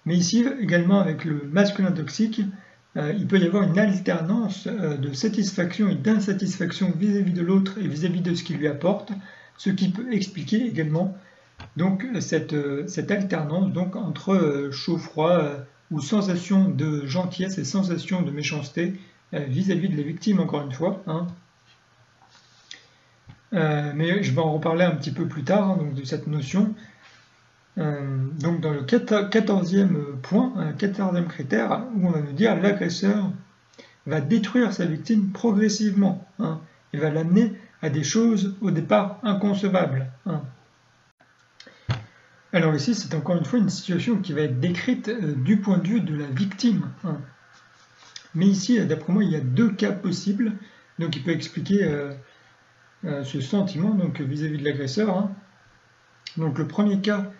Speaker 1: mais ici également avec le masculin toxique, il peut y avoir une alternance de satisfaction et d'insatisfaction vis-à-vis de l'autre et vis-à-vis de ce qu'il lui apporte, ce qui peut expliquer également donc cette alternance donc entre chaud-froid ou sensation de gentillesse et sensation de méchanceté vis-à-vis de la victime, encore une fois. Hein. Mais je vais en reparler un petit peu plus tard, hein, donc de cette notion. Donc dans le 14e point, 14e critère, où on va nous dire l'agresseur va détruire sa victime progressivement. Hein, il va l'amener à des choses au départ inconcevables. Hein. Alors ici, c'est encore une fois une situation qui va être décrite du point de vue de la victime. Hein. Mais ici, d'après moi, il y a deux cas possibles, donc il peut expliquer ce sentiment donc vis-à-vis de l'agresseur. Hein. Donc le premier cas,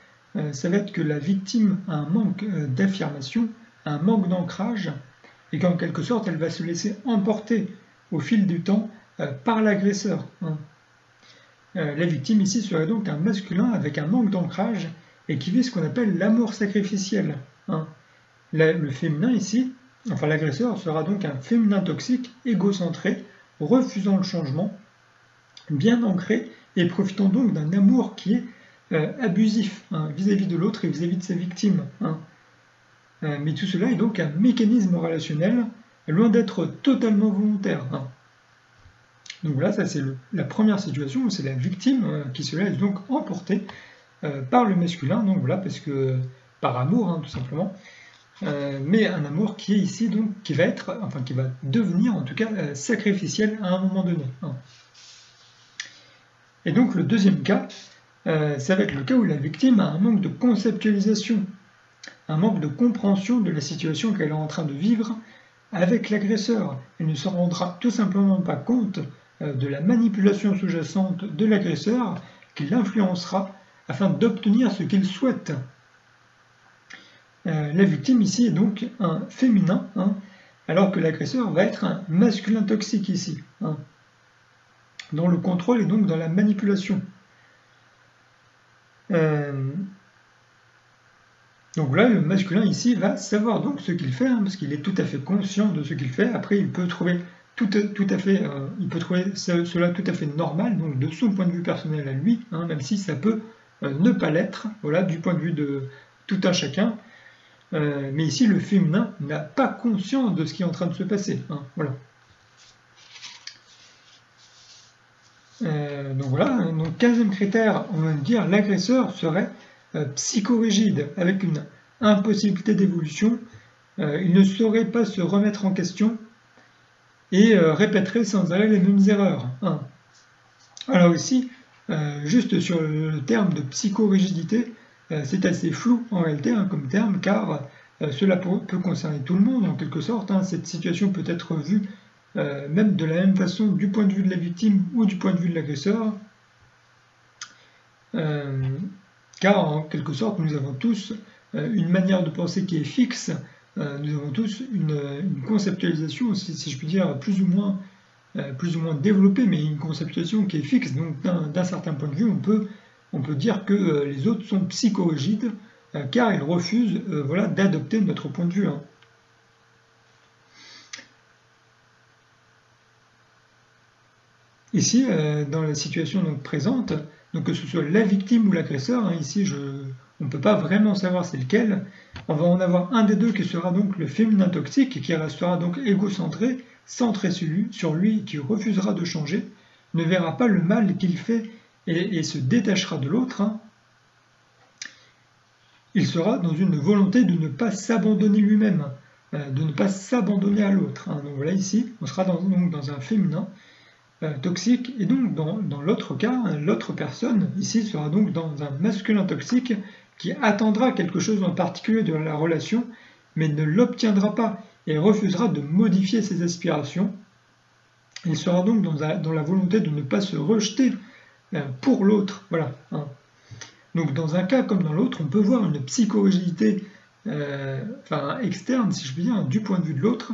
Speaker 1: ça va être que la victime a un manque d'affirmation, un manque d'ancrage, et qu'en quelque sorte, elle va se laisser emporter au fil du temps par l'agresseur. Hein. La victime ici serait donc un masculin avec un manque d'ancrage et qui vit ce qu'on appelle l'amour sacrificiel. Hein. Le féminin ici, enfin l'agresseur, sera donc un féminin toxique, égocentré, refusant le changement, bien ancré et profitant donc d'un amour qui est abusif vis-à-vis de l'autre et vis-à-vis de sa victime. Mais tout cela est donc un mécanisme relationnel, loin d'être totalement volontaire. Donc voilà, ça c'est la première situation où c'est la victime qui se laisse donc emporter par le masculin, donc voilà, parce que par amour, tout simplement, mais un amour qui est ici, donc, qui va devenir en tout cas sacrificiel à un moment donné. Et donc le deuxième cas, ça va être le cas où la victime a un manque de conceptualisation, un manque de compréhension de la situation qu'elle est en train de vivre avec l'agresseur. Elle ne se rendra tout simplement pas compte de la manipulation sous-jacente de l'agresseur qui l'influencera afin d'obtenir ce qu'il souhaite. La victime ici est donc un féminin, alors que l'agresseur va être un masculin toxique ici, dans le contrôle et donc dans la manipulation. Donc là, le masculin ici va savoir donc ce qu'il fait, parce qu'il est tout à fait conscient de ce qu'il fait. Après, il peut trouver cela tout à fait normal, donc de son point de vue personnel à lui, même si ça peut ne pas l'être, voilà, du point de vue de tout un chacun. Mais ici, le féminin n'a pas conscience de ce qui est en train de se passer. Voilà. Donc voilà, donc 15e critère, on va dire l'agresseur serait psychorigide, avec une impossibilité d'évolution, il ne saurait pas se remettre en question et répéterait sans arrêt les mêmes erreurs. Alors ici, juste sur le terme de psychorigidité, c'est assez flou en réalité comme terme, car cela peut concerner tout le monde en quelque sorte. Cette situation peut être vue même de la même façon du point de vue de la victime ou du point de vue de l'agresseur, car en quelque sorte nous avons tous une manière de penser qui est fixe, nous avons tous une conceptualisation, si je puis dire, plus ou moins développée, mais une conceptualisation qui est fixe. Donc d'un certain point de vue, on peut dire que les autres sont psychorigides, car ils refusent d'adopter notre point de vue. Ici, dans la situation donc présente, donc que ce soit la victime ou l'agresseur, ici on ne peut pas vraiment savoir c'est lequel, on va en avoir un des deux qui sera donc le féminin toxique, qui restera donc égocentré, centré sur lui, qui refusera de changer, ne verra pas le mal qu'il fait et se détachera de l'autre. Il sera dans une volonté de ne pas s'abandonner lui-même, de ne pas s'abandonner à l'autre. Donc voilà, ici, on sera donc dans un féminin toxique, et donc dans l'autre cas, l'autre personne ici sera donc dans un masculin toxique qui attendra quelque chose en particulier de la relation, mais ne l'obtiendra pas et refusera de modifier ses aspirations. Il sera donc dans la volonté de ne pas se rejeter pour l'autre. Voilà. Donc dans un cas comme dans l'autre, on peut voir une psychorigidité externe, si je puis dire, du point de vue de l'autre,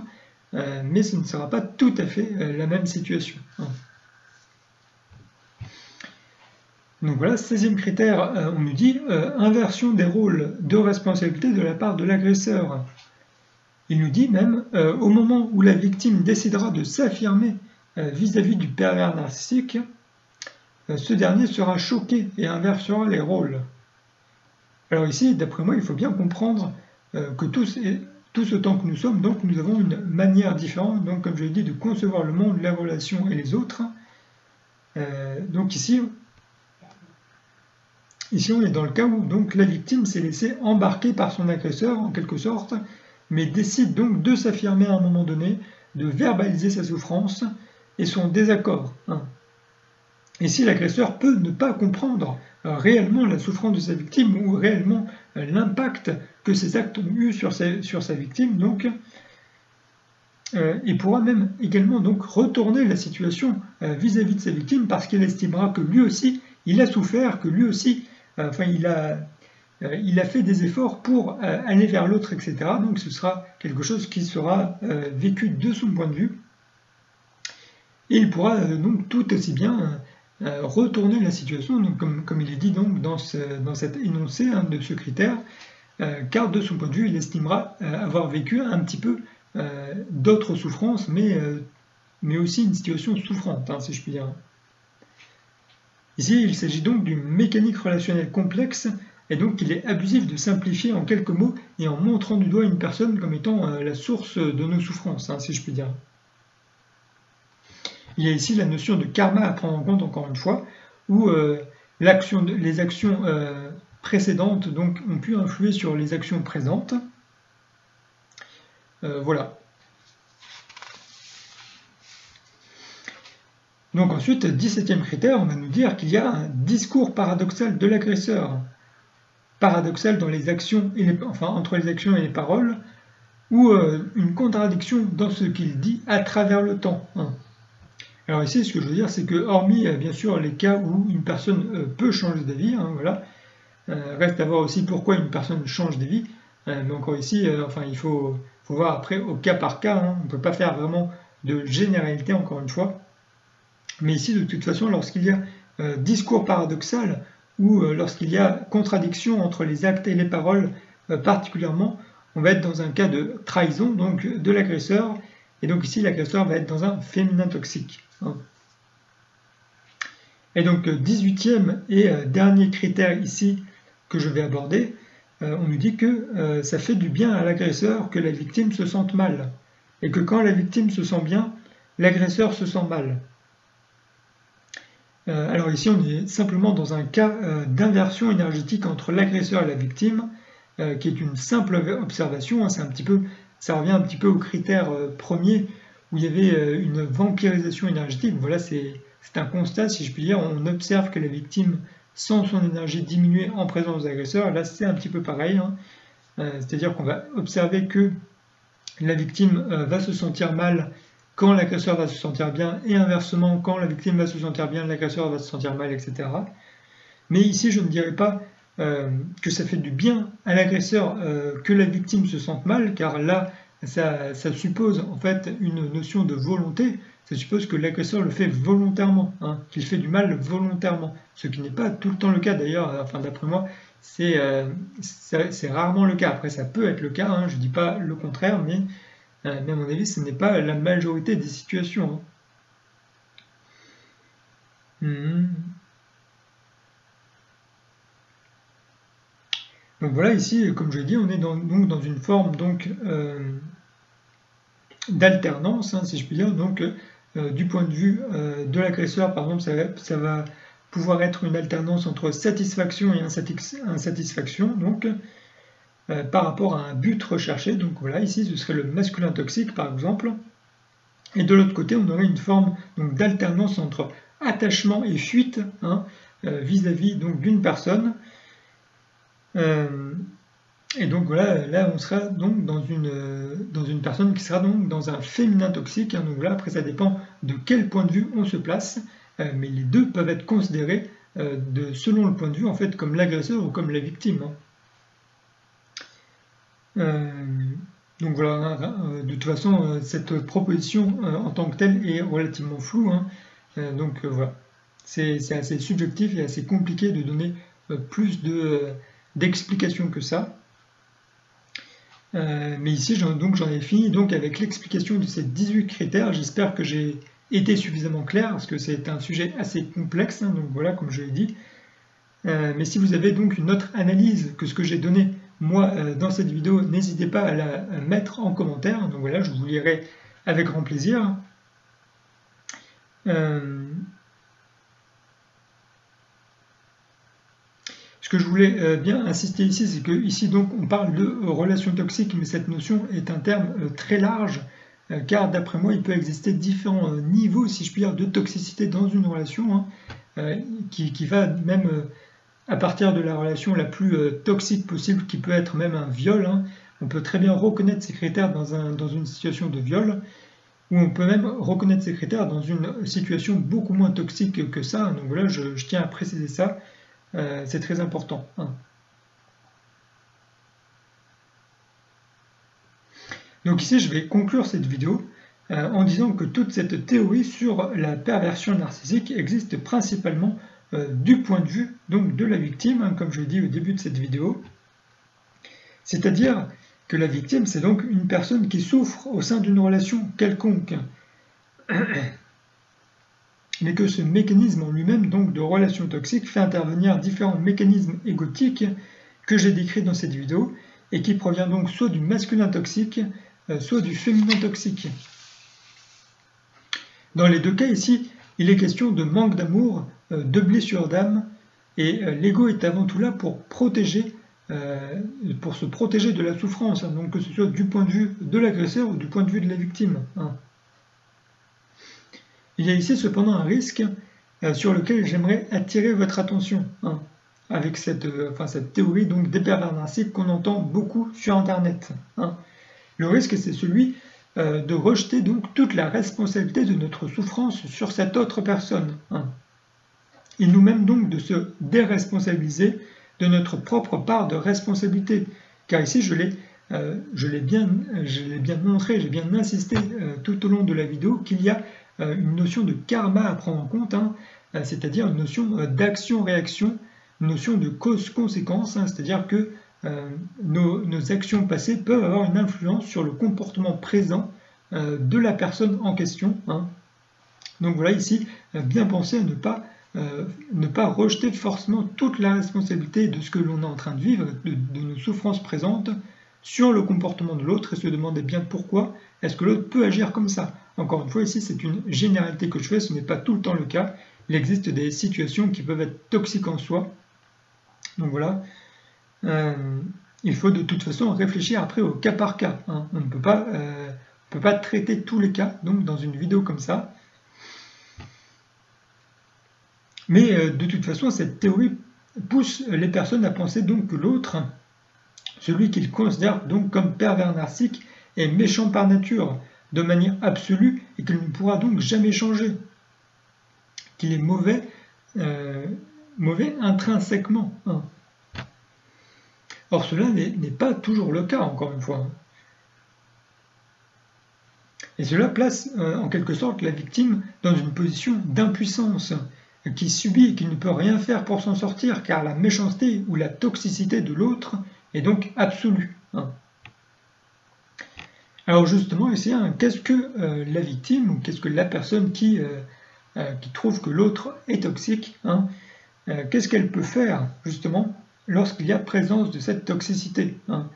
Speaker 1: mais ce ne sera pas tout à fait la même situation. Donc voilà, 16e critère, on nous dit inversion des rôles de responsabilité de la part de l'agresseur. Il nous dit même, au moment où la victime décidera de s'affirmer vis-à-vis du pervers narcissique, ce dernier sera choqué et inversera les rôles. Alors ici, d'après moi, il faut bien comprendre que tous autant que nous sommes, donc nous avons une manière différente, donc comme je l'ai dit, de concevoir le monde, la relation et les autres. Donc ici, on est dans le cas où donc la victime s'est laissée embarquer par son agresseur en quelque sorte, mais décide donc de s'affirmer à un moment donné, de verbaliser sa souffrance et son désaccord. Ici, l'agresseur peut ne pas comprendre réellement la souffrance de sa victime ou réellement l'impact que ces actes ont eu sur sa victime, donc, et pourra même également donc retourner la situation vis-à-vis de sa victime parce qu'il estimera que lui aussi, il a souffert, que lui aussi, il a fait des efforts pour aller vers l'autre, etc. Donc ce sera quelque chose qui sera vécu de son point de vue. Et il pourra donc tout aussi bien retourner la situation, donc comme il est dit donc dans cet énoncé de ce critère, car de son point de vue, il estimera avoir vécu un petit peu d'autres souffrances, mais aussi une situation souffrante, si je puis dire. Ici, il s'agit donc d'une mécanique relationnelle complexe, et donc il est abusif de simplifier en quelques mots et en montrant du doigt une personne comme étant la source de nos souffrances, si je puis dire. Il y a ici la notion de karma à prendre en compte, encore une fois, où les actions précédentes donc, ont pu influer sur les actions présentes. Voilà. Donc ensuite, 17e critère, on va nous dire qu'il y a un discours paradoxal de l'agresseur. Paradoxal dans les actions entre les actions et les paroles, ou une contradiction dans ce qu'il dit à travers le temps. Alors ici, ce que je veux dire, c'est que hormis bien sûr les cas où une personne peut changer d'avis, voilà, reste à voir aussi pourquoi une personne change d'avis. Mais encore ici, il faut voir après au cas par cas. On ne peut pas faire vraiment de généralité, encore une fois. Mais ici, de toute façon, lorsqu'il y a discours paradoxal ou lorsqu'il y a contradiction entre les actes et les paroles, particulièrement, on va être dans un cas de trahison, donc de l'agresseur. Et donc ici, l'agresseur va être dans un féminin toxique. Et donc, 18e et dernier critère ici que je vais aborder, on nous dit que ça fait du bien à l'agresseur que la victime se sente mal. Et que quand la victime se sent bien, l'agresseur se sent mal. Alors ici, on est simplement dans un cas d'inversion énergétique entre l'agresseur et la victime, qui est une simple observation. Ça revient un petit peu au critère premier, où il y avait une vampirisation énergétique. Voilà, c'est un constat, si je puis dire. On observe que la victime sent son énergie diminuer en présence de l'agresseur. Là, c'est un petit peu pareil. C'est-à-dire qu'on va observer que la victime va se sentir mal quand l'agresseur va se sentir bien, et inversement, quand la victime va se sentir bien, l'agresseur va se sentir mal, etc. Mais ici, je ne dirais pas que ça fait du bien à l'agresseur que la victime se sente mal, car là, ça suppose en fait une notion de volonté. Ça suppose que l'agresseur le fait volontairement, qu'il fait du mal volontairement, ce qui n'est pas tout le temps le cas d'ailleurs. D'après moi, c'est rarement le cas. Après, ça peut être le cas, je ne dis pas le contraire, mais à mon avis, ce n'est pas la majorité des situations. Donc voilà, ici, comme je l'ai dit, on est donc dans une forme d'alternance, si je puis dire. Donc, du point de vue de l'agresseur, par exemple, ça va pouvoir être une alternance entre satisfaction et insatisfaction, donc par rapport à un but recherché. Donc voilà, ici, ce serait le masculin toxique, par exemple. Et de l'autre côté, on aurait une forme d'alternance entre attachement et fuite vis-à-vis d'une personne. Et donc voilà, là on sera donc dans une personne qui sera donc dans un féminin toxique. Donc là, après ça dépend de quel point de vue on se place, mais les deux peuvent être considérés selon le point de vue en fait comme l'agresseur ou comme la victime. Donc voilà, de toute façon, cette proposition en tant que telle est relativement floue. Donc voilà, c'est assez subjectif et assez compliqué de donner plus d'explications que ça. Mais ici, j'en ai fini avec l'explication de ces 18 critères. J'espère que j'ai été suffisamment clair, parce que c'est un sujet assez complexe. Donc voilà, comme je l'ai dit. Mais si vous avez donc une autre analyse que ce que j'ai donné moi dans cette vidéo, n'hésitez pas à la mettre en commentaire. Donc voilà, je vous lirai avec grand plaisir. Ce que je voulais bien insister ici, c'est que ici donc on parle de relations toxiques, mais cette notion est un terme très large, car d'après moi il peut exister différents niveaux, si je puis dire, de toxicité dans une relation, qui va même à partir de la relation la plus toxique possible, qui peut être même un viol. On peut très bien reconnaître ces critères dans une situation de viol, ou on peut même reconnaître ces critères dans une situation beaucoup moins toxique que ça. Donc voilà, je tiens à préciser ça. C'est très important. Donc ici, je vais conclure cette vidéo en disant que toute cette théorie sur la perversion narcissique existe principalement du point de vue donc, de la victime, comme je l'ai dit au début de cette vidéo. C'est-à-dire que la victime, c'est donc une personne qui souffre au sein d'une relation quelconque. mais que ce mécanisme en lui-même, donc de relation toxique, fait intervenir différents mécanismes égotiques que j'ai décrits dans cette vidéo, et qui provient donc soit du masculin toxique, soit du féminin toxique. Dans les deux cas ici, il est question de manque d'amour, de blessure d'âme, et l'ego est avant tout là pour se protéger de la souffrance, hein, donc que ce soit du point de vue de l'agresseur ou du point de vue de la victime. Hein. Il y a ici cependant un risque sur lequel j'aimerais attirer votre attention, hein, avec cette théorie donc des pervers narcissiques qu'on entend beaucoup sur Internet. Hein. Le risque, c'est celui de rejeter donc toute la responsabilité de notre souffrance sur cette autre personne. Hein. Et nous-mêmes donc de se déresponsabiliser de notre propre part de responsabilité. Car ici, je l'ai bien montré, j'ai bien insisté tout au long de la vidéo qu'il y a une notion de karma à prendre en compte, hein, c'est-à-dire une notion d'action-réaction, une notion de cause-conséquence, hein, c'est-à-dire que nos actions passées peuvent avoir une influence sur le comportement présent de la personne en question. Hein. Donc voilà, ici, bien penser à ne pas rejeter forcément toute la responsabilité de ce que l'on est en train de vivre, de nos souffrances présentes, sur le comportement de l'autre et se demander bien pourquoi est-ce que l'autre peut agir comme ça. Encore une fois, ici, c'est une généralité que je fais, ce n'est pas tout le temps le cas. Il existe des situations qui peuvent être toxiques en soi. Donc voilà, il faut de toute façon réfléchir après au cas par cas. Hein. On ne peut pas traiter tous les cas donc dans une vidéo comme ça. Mais de toute façon, cette théorie pousse les personnes à penser donc que l'autre, celui qu'ils considèrent donc comme pervers narcissique, est méchant par nature, de manière absolue, et qu'il ne pourra donc jamais changer. Qu'il est mauvais intrinsèquement. Hein. Or, cela n'est pas toujours le cas, encore une fois. Et cela place en quelque sorte la victime dans une position d'impuissance, qui subit et qui ne peut rien faire pour s'en sortir, car la méchanceté ou la toxicité de l'autre est donc absolue. Hein. Alors justement, ici, hein, qu'est-ce que la victime, ou qu'est-ce que la personne qui trouve que l'autre est toxique, hein, qu'est-ce qu'elle peut faire justement lorsqu'il y a présence de cette toxicité, hein.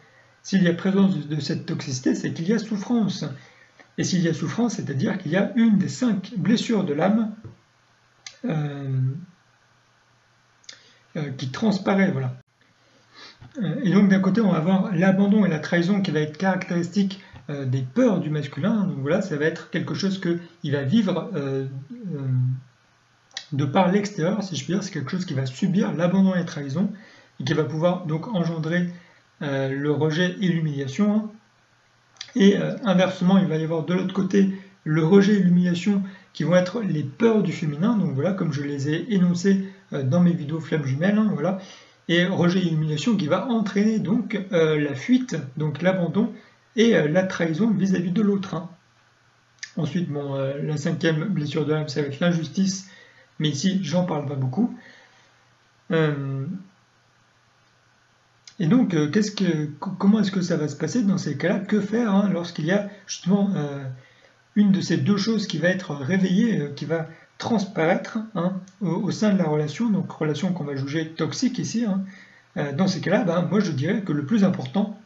Speaker 1: S'il y a présence de cette toxicité, c'est qu'il y a souffrance. Et s'il y a souffrance, c'est-à-dire qu'il y a une des 5 blessures de l'âme qui transparaît. Voilà. Et donc d'un côté, on va avoir l'abandon et la trahison qui va être caractéristique des peurs du masculin. Donc voilà, ça va être quelque chose qu'il va vivre de par l'extérieur, si je puis dire. C'est quelque chose qui va subir l'abandon et la trahison et qui va pouvoir donc engendrer le rejet et l'humiliation. Hein. Et inversement, il va y avoir de l'autre côté le rejet et l'humiliation qui vont être les peurs du féminin. Donc voilà, comme je les ai énoncés dans mes vidéos flammes jumelles. Hein, voilà. Et rejet et humiliation qui va entraîner donc la fuite, donc l'abandon et la trahison vis-à-vis de l'autre. Hein. Ensuite, bon, la 5e blessure de l'âme, ça va être l'injustice, mais ici, j'en parle pas beaucoup. Et donc, comment est-ce que ça va se passer dans ces cas-là? Que faire hein, lorsqu'il y a justement une de ces deux choses qui va être réveillée, qui va transparaître hein, au sein de la relation, donc relation qu'on va juger toxique ici. Hein. Dans ces cas-là, moi je dirais que le plus important,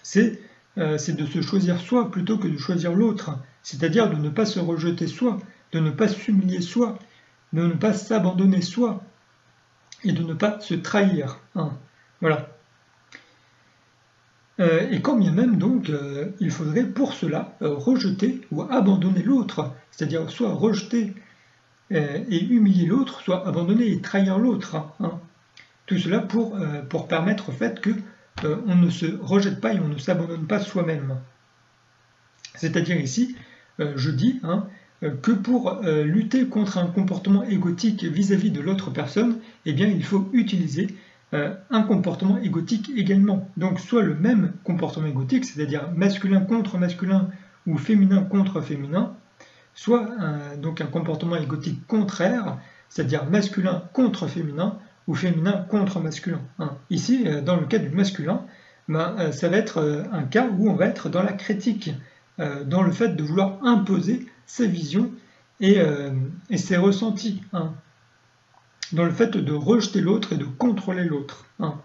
Speaker 1: c'est de se choisir soi plutôt que de choisir l'autre, c'est-à-dire de ne pas se rejeter soi, de ne pas s'humilier soi, de ne pas s'abandonner soi, et de ne pas se trahir. Hein. Voilà. Et quand bien même donc il faudrait pour cela rejeter ou abandonner l'autre, c'est-à-dire soit rejeter et humilier l'autre, soit abandonner et trahir l'autre. Hein. Tout cela pour permettre au fait que on ne se rejette pas et on ne s'abandonne pas soi-même. C'est-à-dire ici, je dis hein, que pour lutter contre un comportement égotique vis-à-vis de l'autre personne, eh bien il faut utiliser un comportement égotique également. Donc soit le même comportement égotique, c'est-à-dire masculin contre masculin ou féminin contre féminin, soit donc un comportement égotique contraire, c'est-à-dire masculin contre féminin ou féminin contre masculin. Hein. Ici, dans le cas du masculin, ça va être un cas où on va être dans la critique, dans le fait de vouloir imposer sa vision et ses ressentis, hein, dans le fait de rejeter l'autre et de contrôler l'autre. Hein.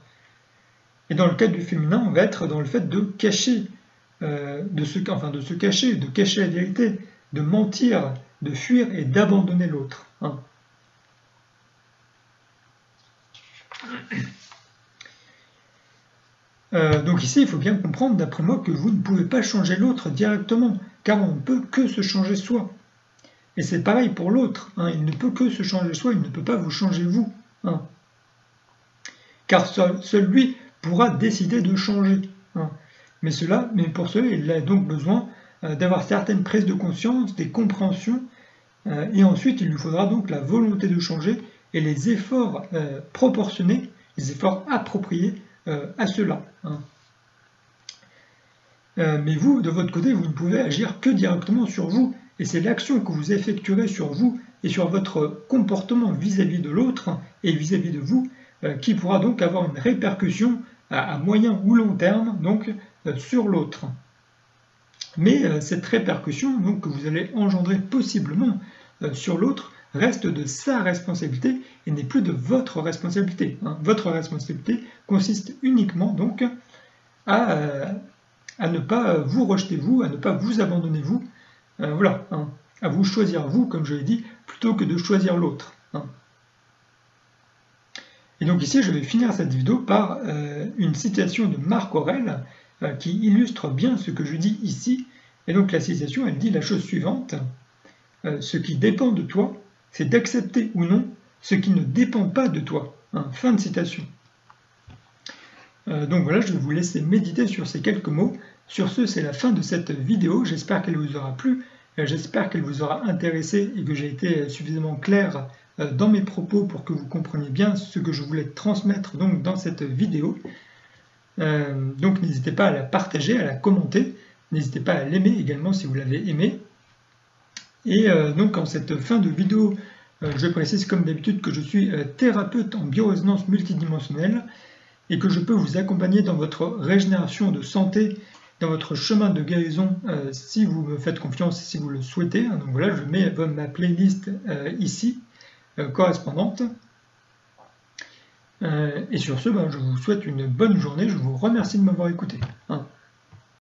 Speaker 1: Et dans le cas du féminin, on va être dans le fait de cacher, de se cacher, de cacher la vérité, de mentir, de fuir et d'abandonner l'autre. Hein. Donc ici, il faut bien comprendre, d'après moi, que vous ne pouvez pas changer l'autre directement, car on ne peut que se changer soi. Et c'est pareil pour l'autre, hein, il ne peut que se changer soi, il ne peut pas vous changer vous. Hein. Car seul lui pourra décider de changer. Hein. Mais pour cela, il a donc besoin d'avoir certaines prises de conscience, des compréhensions, et ensuite il lui faudra donc la volonté de changer et les efforts proportionnés, les efforts appropriés à cela. Hein. Mais vous, de votre côté, vous ne pouvez agir que directement sur vous, et c'est l'action que vous effectuerez sur vous et sur votre comportement vis-à-vis de l'autre et vis-à-vis de vous qui pourra donc avoir une répercussion à moyen ou long terme donc sur l'autre. Mais cette répercussion donc, que vous allez engendrer possiblement sur l'autre reste de sa responsabilité et n'est plus de votre responsabilité. Hein. Votre responsabilité consiste uniquement donc à ne pas vous rejeter vous, à ne pas vous abandonner vous, voilà, hein, à vous choisir vous, comme je l'ai dit, plutôt que de choisir l'autre. Hein. Et donc ici, je vais finir cette vidéo par une citation de Marc Aurèle qui illustre bien ce que je dis ici. Et donc la citation, elle dit la chose suivante, ce qui dépend de toi, c'est d'accepter ou non ce qui ne dépend pas de toi. Hein, fin de citation. Donc voilà, je vais vous laisser méditer sur ces quelques mots. Sur ce, c'est la fin de cette vidéo. J'espère qu'elle vous aura plu, j'espère qu'elle vous aura intéressé et que j'ai été suffisamment clair dans mes propos pour que vous compreniez bien ce que je voulais transmettre donc, dans cette vidéo. Donc n'hésitez pas à la partager, à la commenter, n'hésitez pas à l'aimer également si vous l'avez aimé. Et donc en cette fin de vidéo, je précise comme d'habitude que je suis thérapeute en biorésonance multidimensionnelle et que je peux vous accompagner dans votre régénération de santé, dans votre chemin de guérison si vous me faites confiance et si vous le souhaitez. Donc voilà, je mets ma playlist ici, correspondante. Et sur ce, je vous souhaite une bonne journée, je vous remercie de m'avoir écouté.